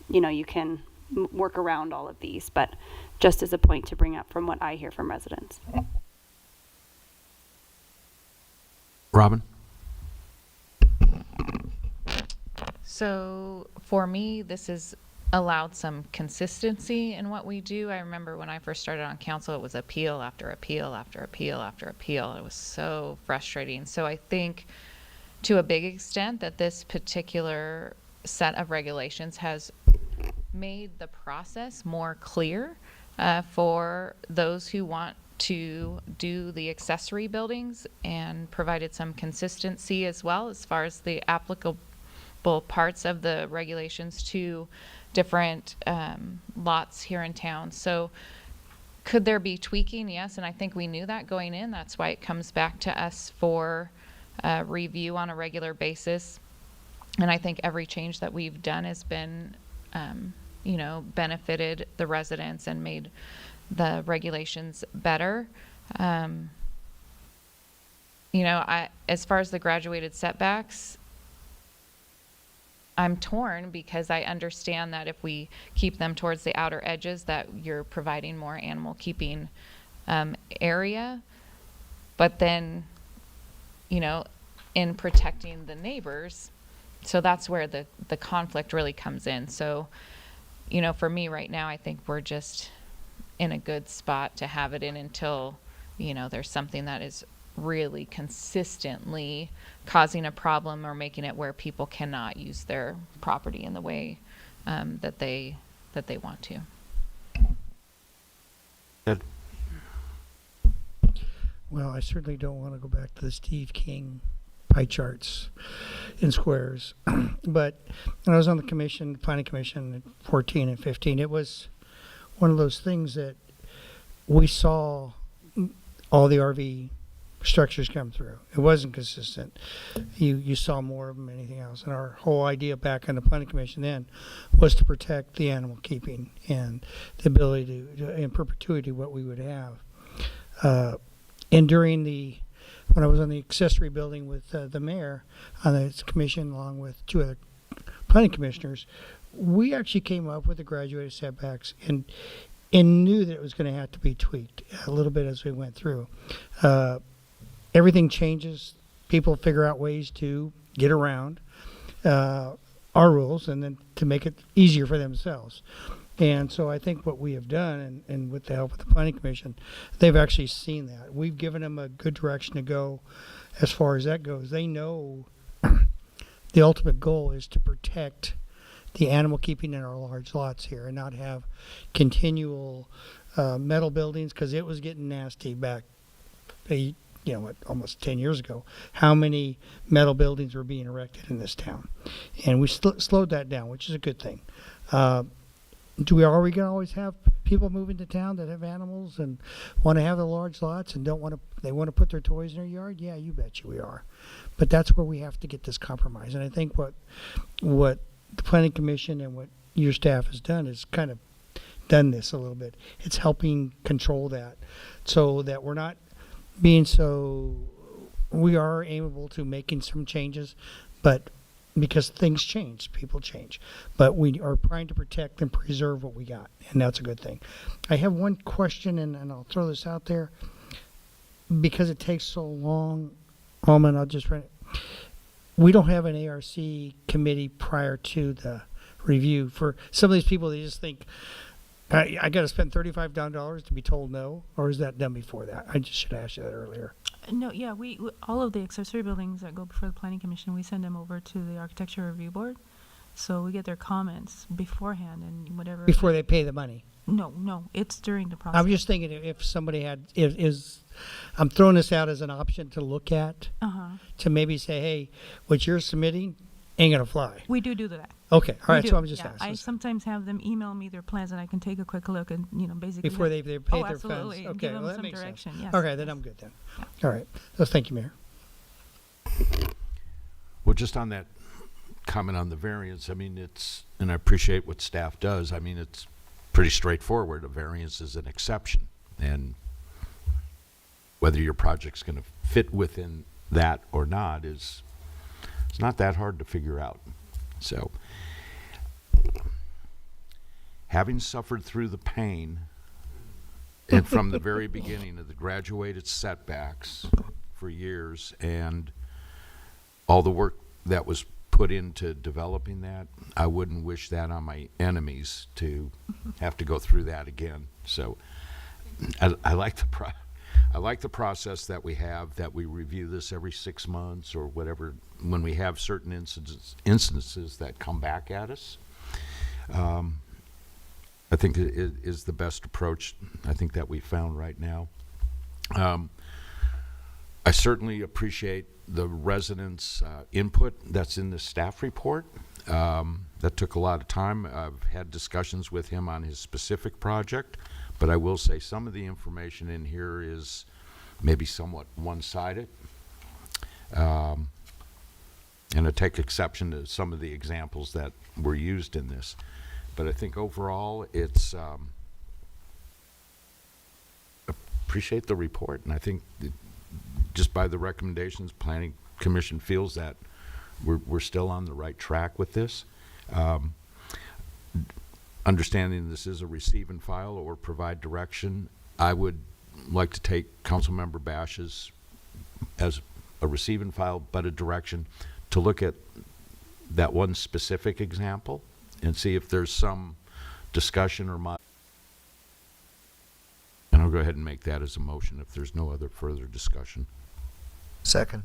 you can work around all of these, but just as a point to bring up from what I hear from residents. Robin? So for me, this has allowed some consistency in what we do. I remember when I first started on council, it was appeal after appeal after appeal after appeal. It was so frustrating. So I think to a big extent that this particular set of regulations has made the process more clear for those who want to do the accessory buildings, and provided some consistency as well as far as the applicable parts of the regulations to different lots here in town. So could there be tweaking? Yes, and I think we knew that going in. That's why it comes back to us for review on a regular basis. And I think every change that we've done has been, benefited the residents and made the regulations better. As far as the graduated setbacks, I'm torn because I understand that if we keep them towards the outer edges, that you're providing more animal keeping area. But then, in protecting the neighbors, so that's where the conflict really comes in. So, for me right now, I think we're just in a good spot to have it in until, there's something that is really consistently causing a problem or making it where people cannot use their property in the way that they want to. Ed? Well, I certainly don't want to go back to the Steve King pie charts in squares. But when I was on the commission, planning commission at 14 and 15, it was one of those things that we saw all the RV structures come through. It wasn't consistent. You saw more of them than anything else. And our whole idea back on the planning commission then was to protect the animal keeping and the ability to in perpetuity, what we would have. And during when I was on the accessory building with the mayor on the commission, along with two other planning commissioners, we actually came up with the graduated setbacks and knew that it was going to have to be tweaked a little bit as we went through. Everything changes. People figure out ways to get around our rules and then to make it easier for themselves. And so I think what we have done, and with the help of the Planning Commission, they've actually seen that. We've given them a good direction to go as far as that goes. They know the ultimate goal is to protect the animal keeping in our large lots here and not have continual metal buildings, because it was getting nasty back almost 10 years ago, how many metal buildings were being erected in this town. And we slowed that down, which is a good thing. Are we going to always have people moving to town that have animals and want to have the large lots and they want to put their toys in their yard? Yeah, you bet you we are. But that's where we have to get this compromise. And I think what the Planning Commission and what your staff has done is kind of done this a little bit. It's helping control that so that we're not being we are able to making some changes, but because things change, people change. But we are trying to protect and preserve what we got, and that's a good thing. I have one question, and I'll throw this out there. Because it takes so long, Alman, I'll just run it. We don't have an ARC committee prior to the review. For some of these people, they just think, I got to spend $35 to be told no, or is that done before that? I just should have asked you that earlier. No, yeah, we all of the accessory buildings that go before the Planning Commission, we send them over to the Architecture Review Board, So we get their comments beforehand and whatever. Before they pay the money. No, it's during the process. I'm just thinking if somebody I'm throwing this out as an option to look at, to maybe say, hey, what you're submitting ain't gonna fly. We do that. Okay, all We right, do, so I'm just yeah. asking. I sometimes have them email me their plans, and I can take a quick look and, basically. Before they pay their funds. Absolutely. Okay, Give them well, that some makes direction. sense. Yes. Okay, then I'm good then. All right, so thank you, Mayor. Well, just on that comment on the variance, I mean, and I appreciate what staff does. I mean, it's pretty straightforward. A variance is an exception. And whether your project's going to fit within that or not it's not that hard to figure out. So, having suffered through the pain and from the very beginning of the graduated setbacks for years and all the work that was put into developing that, I wouldn't wish that on my enemies to have to go through that again. So I like the process that we have, that we review this every 6 months or whatever, when we have certain instances that come back at us. I think it is the best approach, I think, that we found right now. I certainly appreciate the residents' input that's in the staff report. That took a lot of time. I've had discussions with him on his specific project, but I will say some of the information in here is maybe somewhat one-sided. And I take exception to some of the examples that were used in this. But I think overall it's appreciate the report, and I think just by the recommendations, Planning Commission feels that we're still on the right track with this. Understanding this is a receive and file or provide direction, I would like to take Councilmember Bash's as a receive and file, but a direction to look at that one specific example and see if there's some discussion or and I'll go ahead and make that as a motion if there's no other further discussion. Second.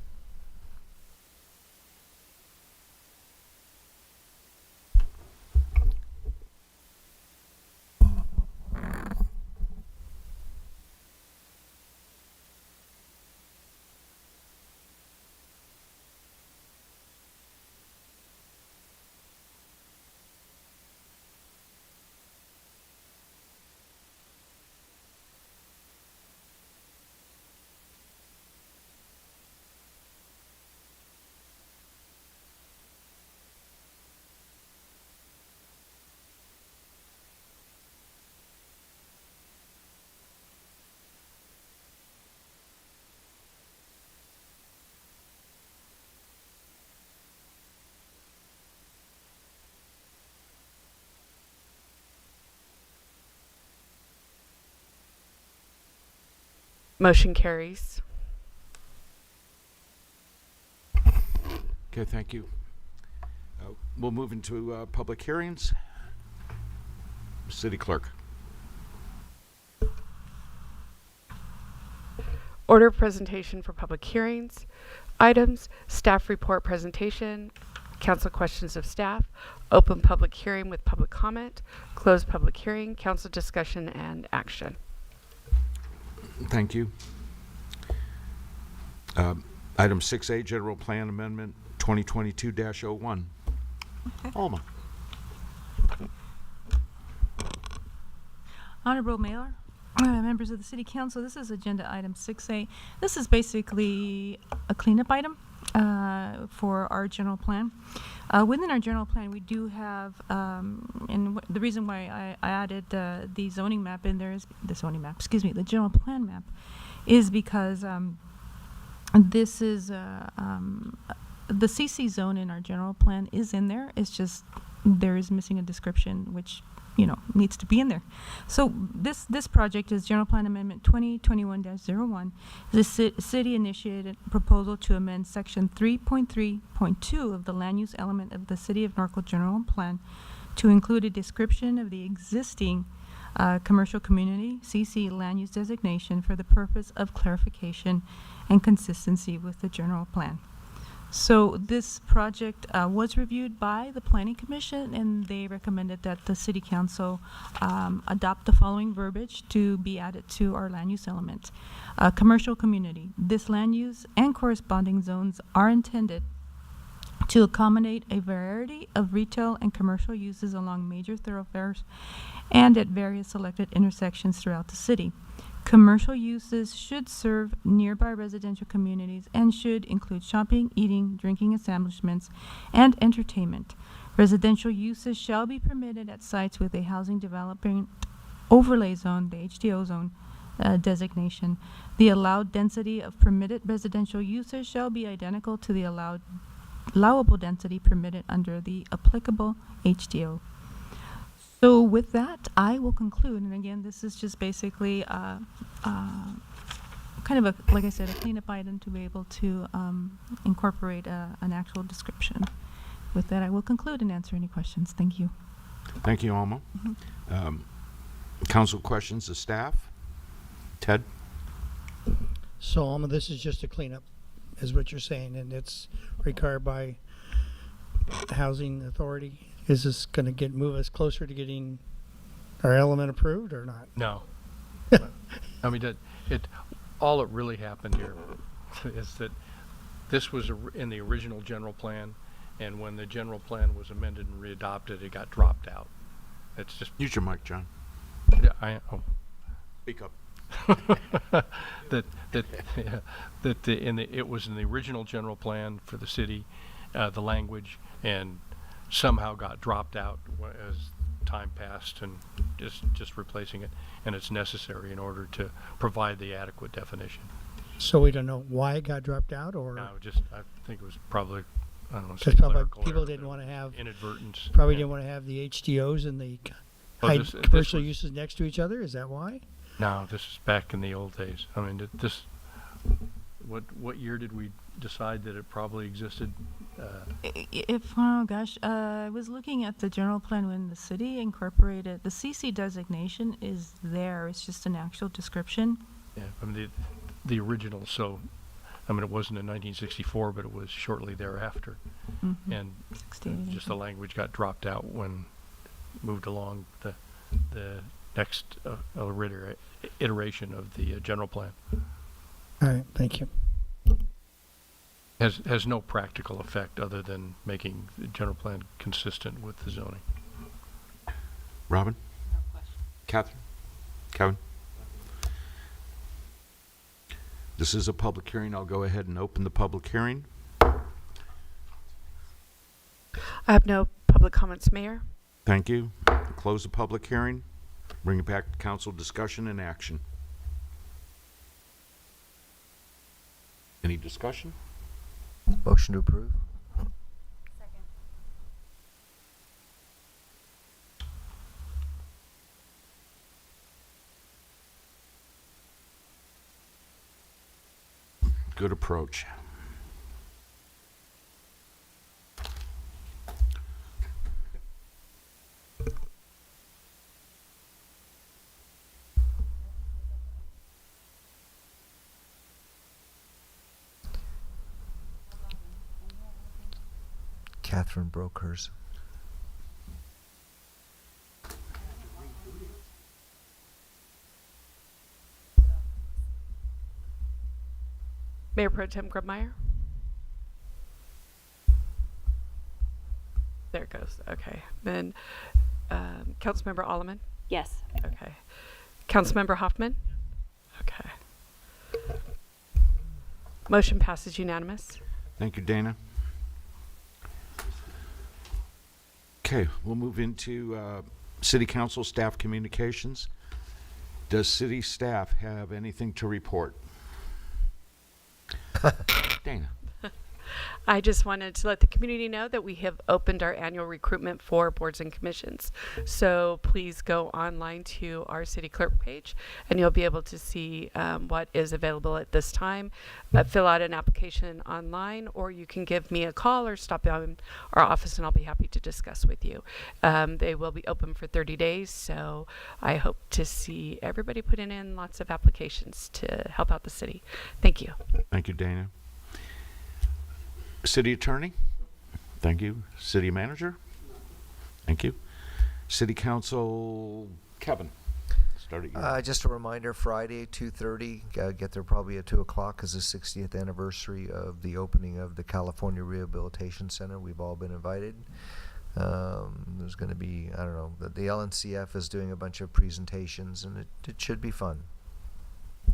Motion carries. Okay, thank you. We'll move into public hearings. City Clerk. Order of presentation for public hearings. Items, staff report presentation, council questions of staff, open public hearing with public comment, closed public hearing, council discussion and action. Thank you. Item 6A, General Plan Amendment 2022-01. Alma. Honorable Mayor, members of the City Council, this is Agenda Item 6A. This is basically a cleanup item for our general plan. Within our general plan, we do have, and the reason why I added the zoning map in there is, the general plan map, is because this is, the CC zone in our general plan is in there. It's just, there is missing a description, which needs to be in there. So this project is General Plan Amendment 2021-01. The city initiated proposal to amend Section 3.3.2 of the land use element of the City of Norco General Plan to include a description of the existing commercial community CC land use designation for the purpose of clarification and consistency with the general plan. So this project was reviewed by the Planning Commission, and they recommended that the City Council adopt the following verbiage to be added to our land use element. Commercial community. This land use and corresponding zones are intended to accommodate a variety of retail and commercial uses along major thoroughfares and at various selected intersections throughout the city. Commercial uses should serve nearby residential communities and should include shopping, eating, drinking establishments, and entertainment. Residential uses shall be permitted at sites with a housing development overlay zone, the HDO zone designation. The allowed density of permitted residential uses shall be identical to the allowable density permitted under the applicable HDO. So with that, I will conclude. And again, this is just basically kind of a, like I said, a cleanup item to be able to incorporate an actual description. With that, I will conclude and answer any questions. Thank you. Thank you, Alma. Council questions to staff? Ted? So, Alma, this is just a cleanup, is what you're saying, and it's required by the Housing Authority. Is this going to move us closer to getting our element approved or not? No. I mean, all that really happened here is that this was in the original general plan, and when the general plan was amended and readopted, it got dropped out. It's just... Use your mic, John. Yeah, Speak up. It was in the original general plan for the city, the language, and somehow got dropped out as time passed, and just replacing it, and it's necessary in order to provide the adequate definition. So we don't know why it got dropped out, or No, I think it was probably, I don't know, just probably clerical people error, didn't want to have inadvertence. Probably Yeah. didn't want to have the HDOs and the Well, this commercial was- uses next to each other. Is that why? No, this is back in the old days. I mean, what year did we decide that it probably existed? I was looking at the general plan when the city incorporated, the CC designation is there, it's just an actual description. Yeah, I mean, the original, so, I mean, it wasn't in 1964, but it was shortly thereafter. Mhm. And 68, just the language got dropped out when moved along the next iteration of the general plan. All right, thank you. Has no practical effect other than making the general plan consistent with the zoning. Robin? No question. Catherine? Kevin? This is a public hearing. I'll go ahead and open the public hearing. I have no public comments, Mayor. Thank you. Close the public hearing. Bring it back to council discussion and action. Any discussion? Motion to approve. Good approach. Catherine broke hers. Mayor Pro Tem Grubmeyer? There it goes. Okay. Then Councilmember Alleman? Yes. Okay. Councilmember Hoffman? Okay. Motion passes unanimous. Thank you, Dana. Okay, we'll move into City Council staff communications. Does city staff have anything to report? Dana. I just wanted to let the community know that we have opened our annual recruitment for boards and commissions. So please go online to our city clerk page and you'll be able to see what is available at this time. Fill out an application online, or you can give me a call or stop by our office and I'll be happy to discuss with you. They will be open for 30 days, so I hope to see everybody putting in lots of applications to help out the city. Thank you. Thank you, Dana. City Attorney? Thank you. City Manager? Thank you. City Council, Kevin. Start at you. Just a reminder, Friday, 2:30, get there probably at 2 o'clock, is the 60th anniversary of the opening of the California Rehabilitation Center. We've all been invited. There's going to be, I don't know, the LNCF is doing a bunch of presentations, and it should be fun.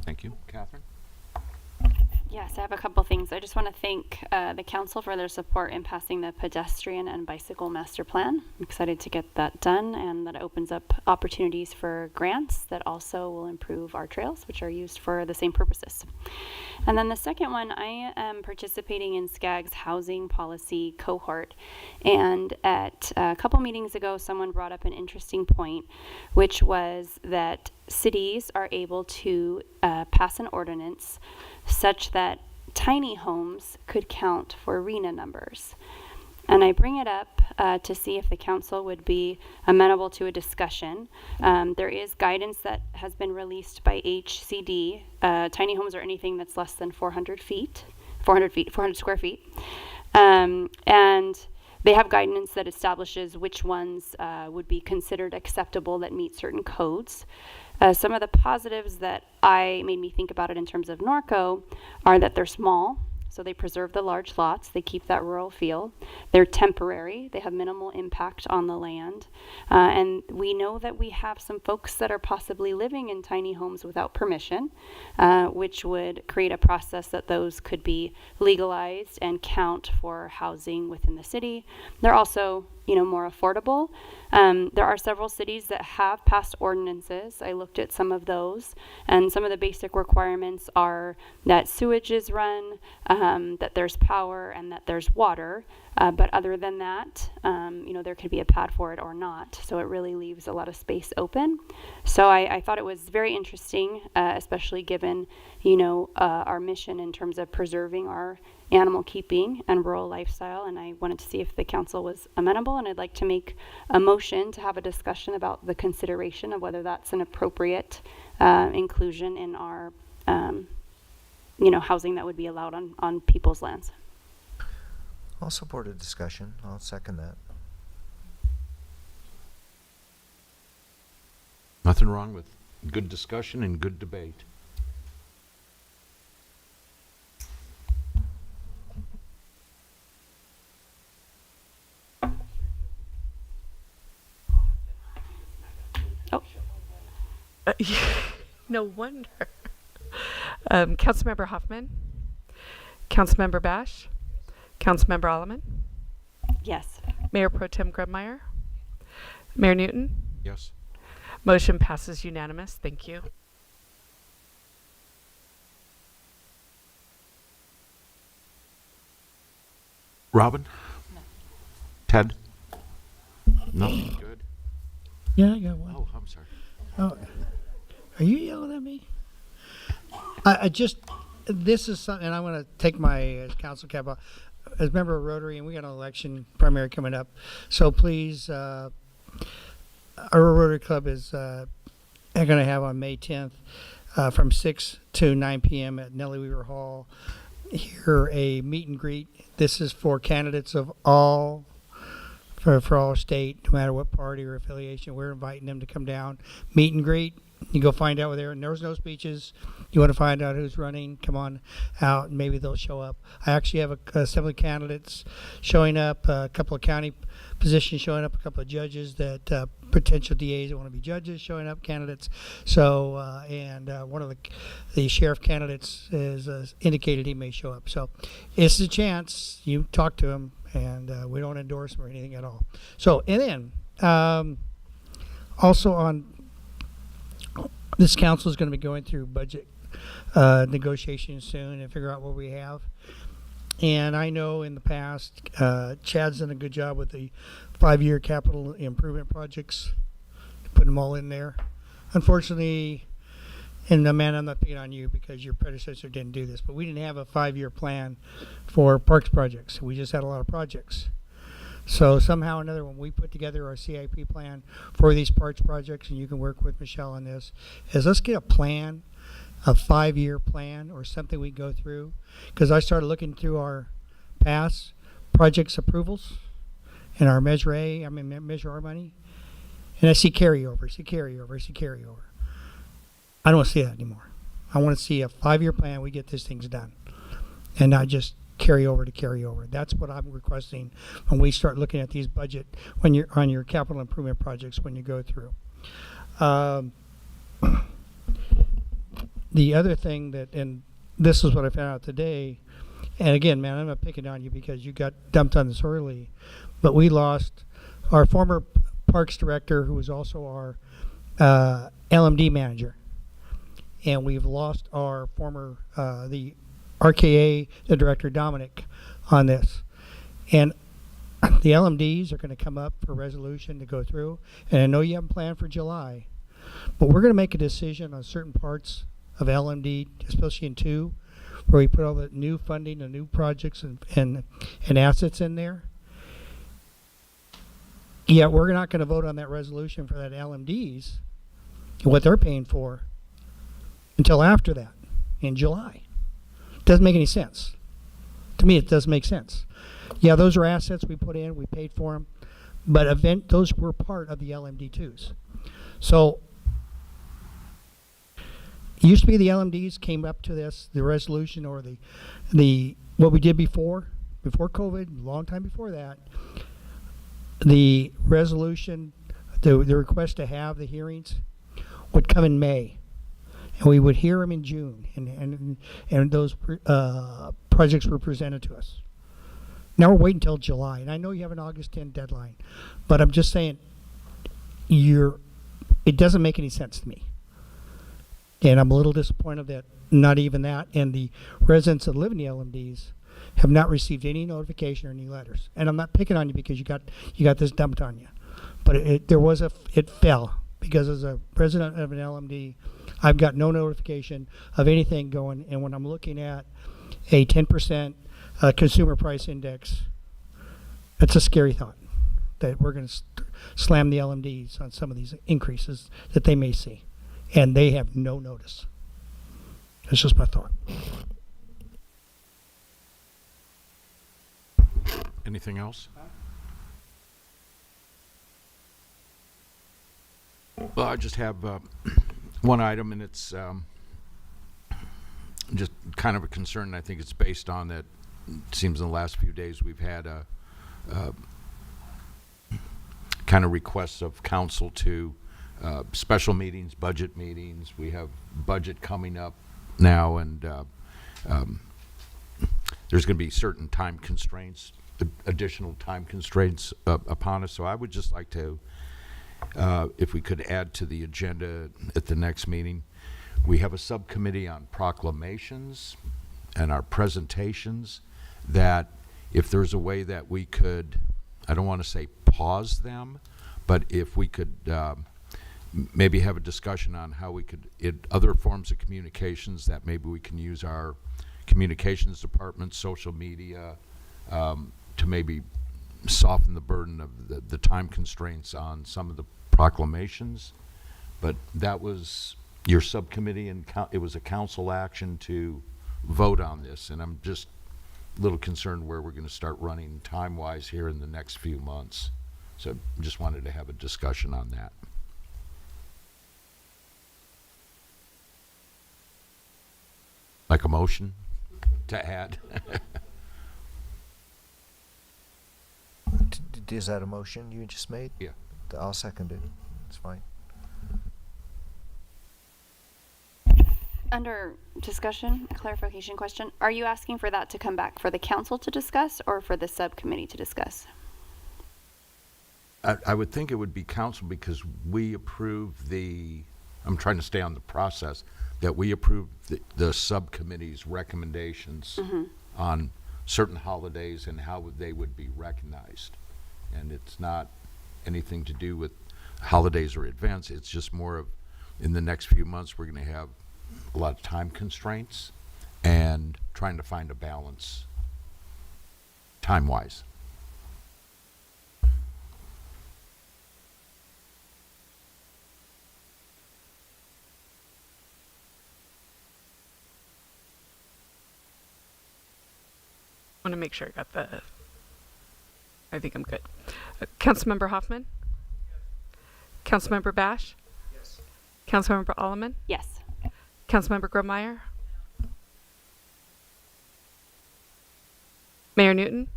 Thank you. Catherine? Yes, I have a couple things. I just want to thank the council for their support in passing the pedestrian and bicycle master plan. I'm excited to get that done, and that opens up opportunities for grants that also will improve our trails, which are used for the same purposes. And then the second one, I am participating in SCAG's housing policy cohort. And at a couple meetings ago, someone brought up an interesting point, which was that cities are able to pass an ordinance such that tiny homes could count for RENA numbers. And I bring it up to see if the council would be amenable to a discussion. There is guidance that has been released by HCD. Tiny homes are anything that's less than 400 square feet. And they have guidance that establishes which ones would be considered acceptable that meet certain codes. Some of the positives that made me think about it in terms of Norco are that they're small, so they preserve the large lots, they keep that rural feel. They're temporary, they have minimal impact on the land. And we know that we have some folks that are possibly living in tiny homes without permission, which would create a process that those could be legalized and count for housing within the city. They're also, more affordable. There are several cities that have passed ordinances. I looked at some of those, and some of the basic requirements are that sewage is run, that there's power, and that there's water. But other than that, there could be a pad for it or not. So it really leaves a lot of space open. So I thought it was very interesting, especially given, our mission in terms of preserving our animal keeping and rural lifestyle. And I wanted to see if the council was amenable, and I'd like to make a motion to have a discussion about the consideration of whether that's an appropriate inclusion in our, housing that would be allowed on people's lands. I'll support a discussion. I'll second that. Nothing wrong with good discussion and good debate. Oh. No wonder. Councilmember Hoffman, Councilmember Bash, Councilmember Alleman, Yes. Mayor Pro Tem Grubmeyer, Mayor Newton. Yes. Motion passes unanimous. Thank you. Robin? No. Ted? No? Good. Yeah, I got one. Oh, I'm sorry. Oh, are you yelling at me? This is something, and I want to take my council cap off. As a member of Rotary, and we got an election primary coming up, so please, our Rotary Club is going to have on May 10th from 6 to 9 p.m. at Nellie Weaver Hall here a meet and greet. This is for candidates of all, for all state, no matter what party or affiliation. We're inviting them to come down, meet and greet. You go find out where they're, and there's no speeches. You want to find out who's running, come on out, and maybe they'll show up. I actually have assembly candidates showing up, a couple of county positions showing up, a couple of judges that potential DAs that want to be judges showing up, candidates. So, and one of the sheriff candidates is indicated he may show up. So it's a chance. You talk to him, and we don't endorse him or anything at all. So, and then also on this council is going to be going through budget negotiations soon and figure out what we have. And I know in the past, Chad's done a good job with the 5-year capital improvement projects, putting them all in there. Unfortunately, and man, I'm not picking on you because your predecessor didn't do this, but we didn't have a 5-year plan for parks projects. We just had a lot of projects. So somehow or another, when we put together our CIP plan for these parks projects, and you can work with Michelle on this, is let's get a plan, a 5-year plan or something we go through. Because I started looking through our past projects approvals in our Measure A, Measure R money, and I see carryover. I don't want to see that anymore. I want to see a 5-year plan. We get these things done, and not just carry over to carry over. That's what I'm requesting when we start looking at these budget, when you're on your capital improvement projects, when you go through. The other thing that, and this is what I found out today, and again, man, I'm not picking on you because you got dumped on this early, but we lost our former parks director, who was also our LMD manager, and we've lost our former the RKA, the director Dominic, on this, and the LMDs are going to come up for resolution to go through, and I know you haven't planned for July, but we're going to make a decision on certain parts of LMD, especially in 2, where we put all the new funding and new projects and assets in there. Yeah, we're not going to vote on that resolution for that LMDs and what they're paying for until after that, in July. Doesn't make any sense. To me, it does make sense. Yeah, those are assets we put in, we paid for them, but those were part of the LMD2s. So, it used to be the LMDs came up to this, the resolution, or the what we did before COVID, a long time before that, the resolution, the request to have the hearings would come in May, and we would hear them in June, and those projects were presented to us. Now we're waiting until July, and I know you have an August 10 deadline, but I'm just saying, it doesn't make any sense to me. And I'm a little disappointed that not even that, and the residents that live in the LMDs have not received any notification or any letters. And I'm not picking on you because you got this dumped on you, but it fell because as a resident of an LMD, I've got no notification of anything going. And when I'm looking at a 10% consumer price index, it's a scary thought that we're going to slam the LMDs on some of these increases that they may see. And they have no notice. That's just my thought. Anything else? Well, I just have one item, and it's just kind of a concern, and I think it's based on that. It seems in the last few days we've had a kind of requests of council to special meetings, budget meetings. We have budget coming up now, and there's going to be certain time constraints, additional time constraints upon us. So I would just like to, if we could add to the agenda at the next meeting, we have a subcommittee on proclamations and our presentations, that if there's a way that we could, I don't want to say pause them, but if we could maybe have a discussion on how we could, in other forms of communications, that maybe we can use our communications department, social media, to maybe soften the burden of the time constraints on some of the proclamations. But that was your subcommittee, and it was a council action to vote on this, and I'm just a little concerned where we're going to start running time-wise here in the next few months. So just wanted to have a discussion on that. Like a motion to add? Is that a motion you just made? Yeah. I'll second it. It's fine. Under discussion, a clarification question. Are you asking for that to come back for the council to discuss or for the subcommittee to discuss? I would think it would be council, because we approved I'm trying to stay on the process, that we approved the subcommittee's recommendations on certain holidays and how they would be recognized. And it's not anything to do with holidays or events. It's just more of, in the next few months, we're going to have a lot of time constraints and trying to find a balance time-wise. Want to make sure I got I think I'm good. Councilmember Hoffman? Councilmember Bash? Yes. Councilmember Alleman? Yes. Councilmember Grummeyer? Mayor Newton?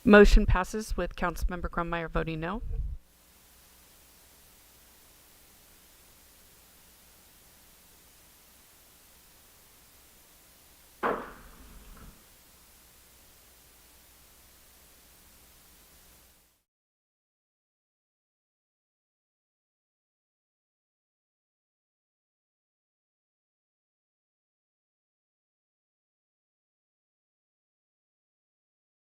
Motion passes with Councilmember Grummeyer voting no.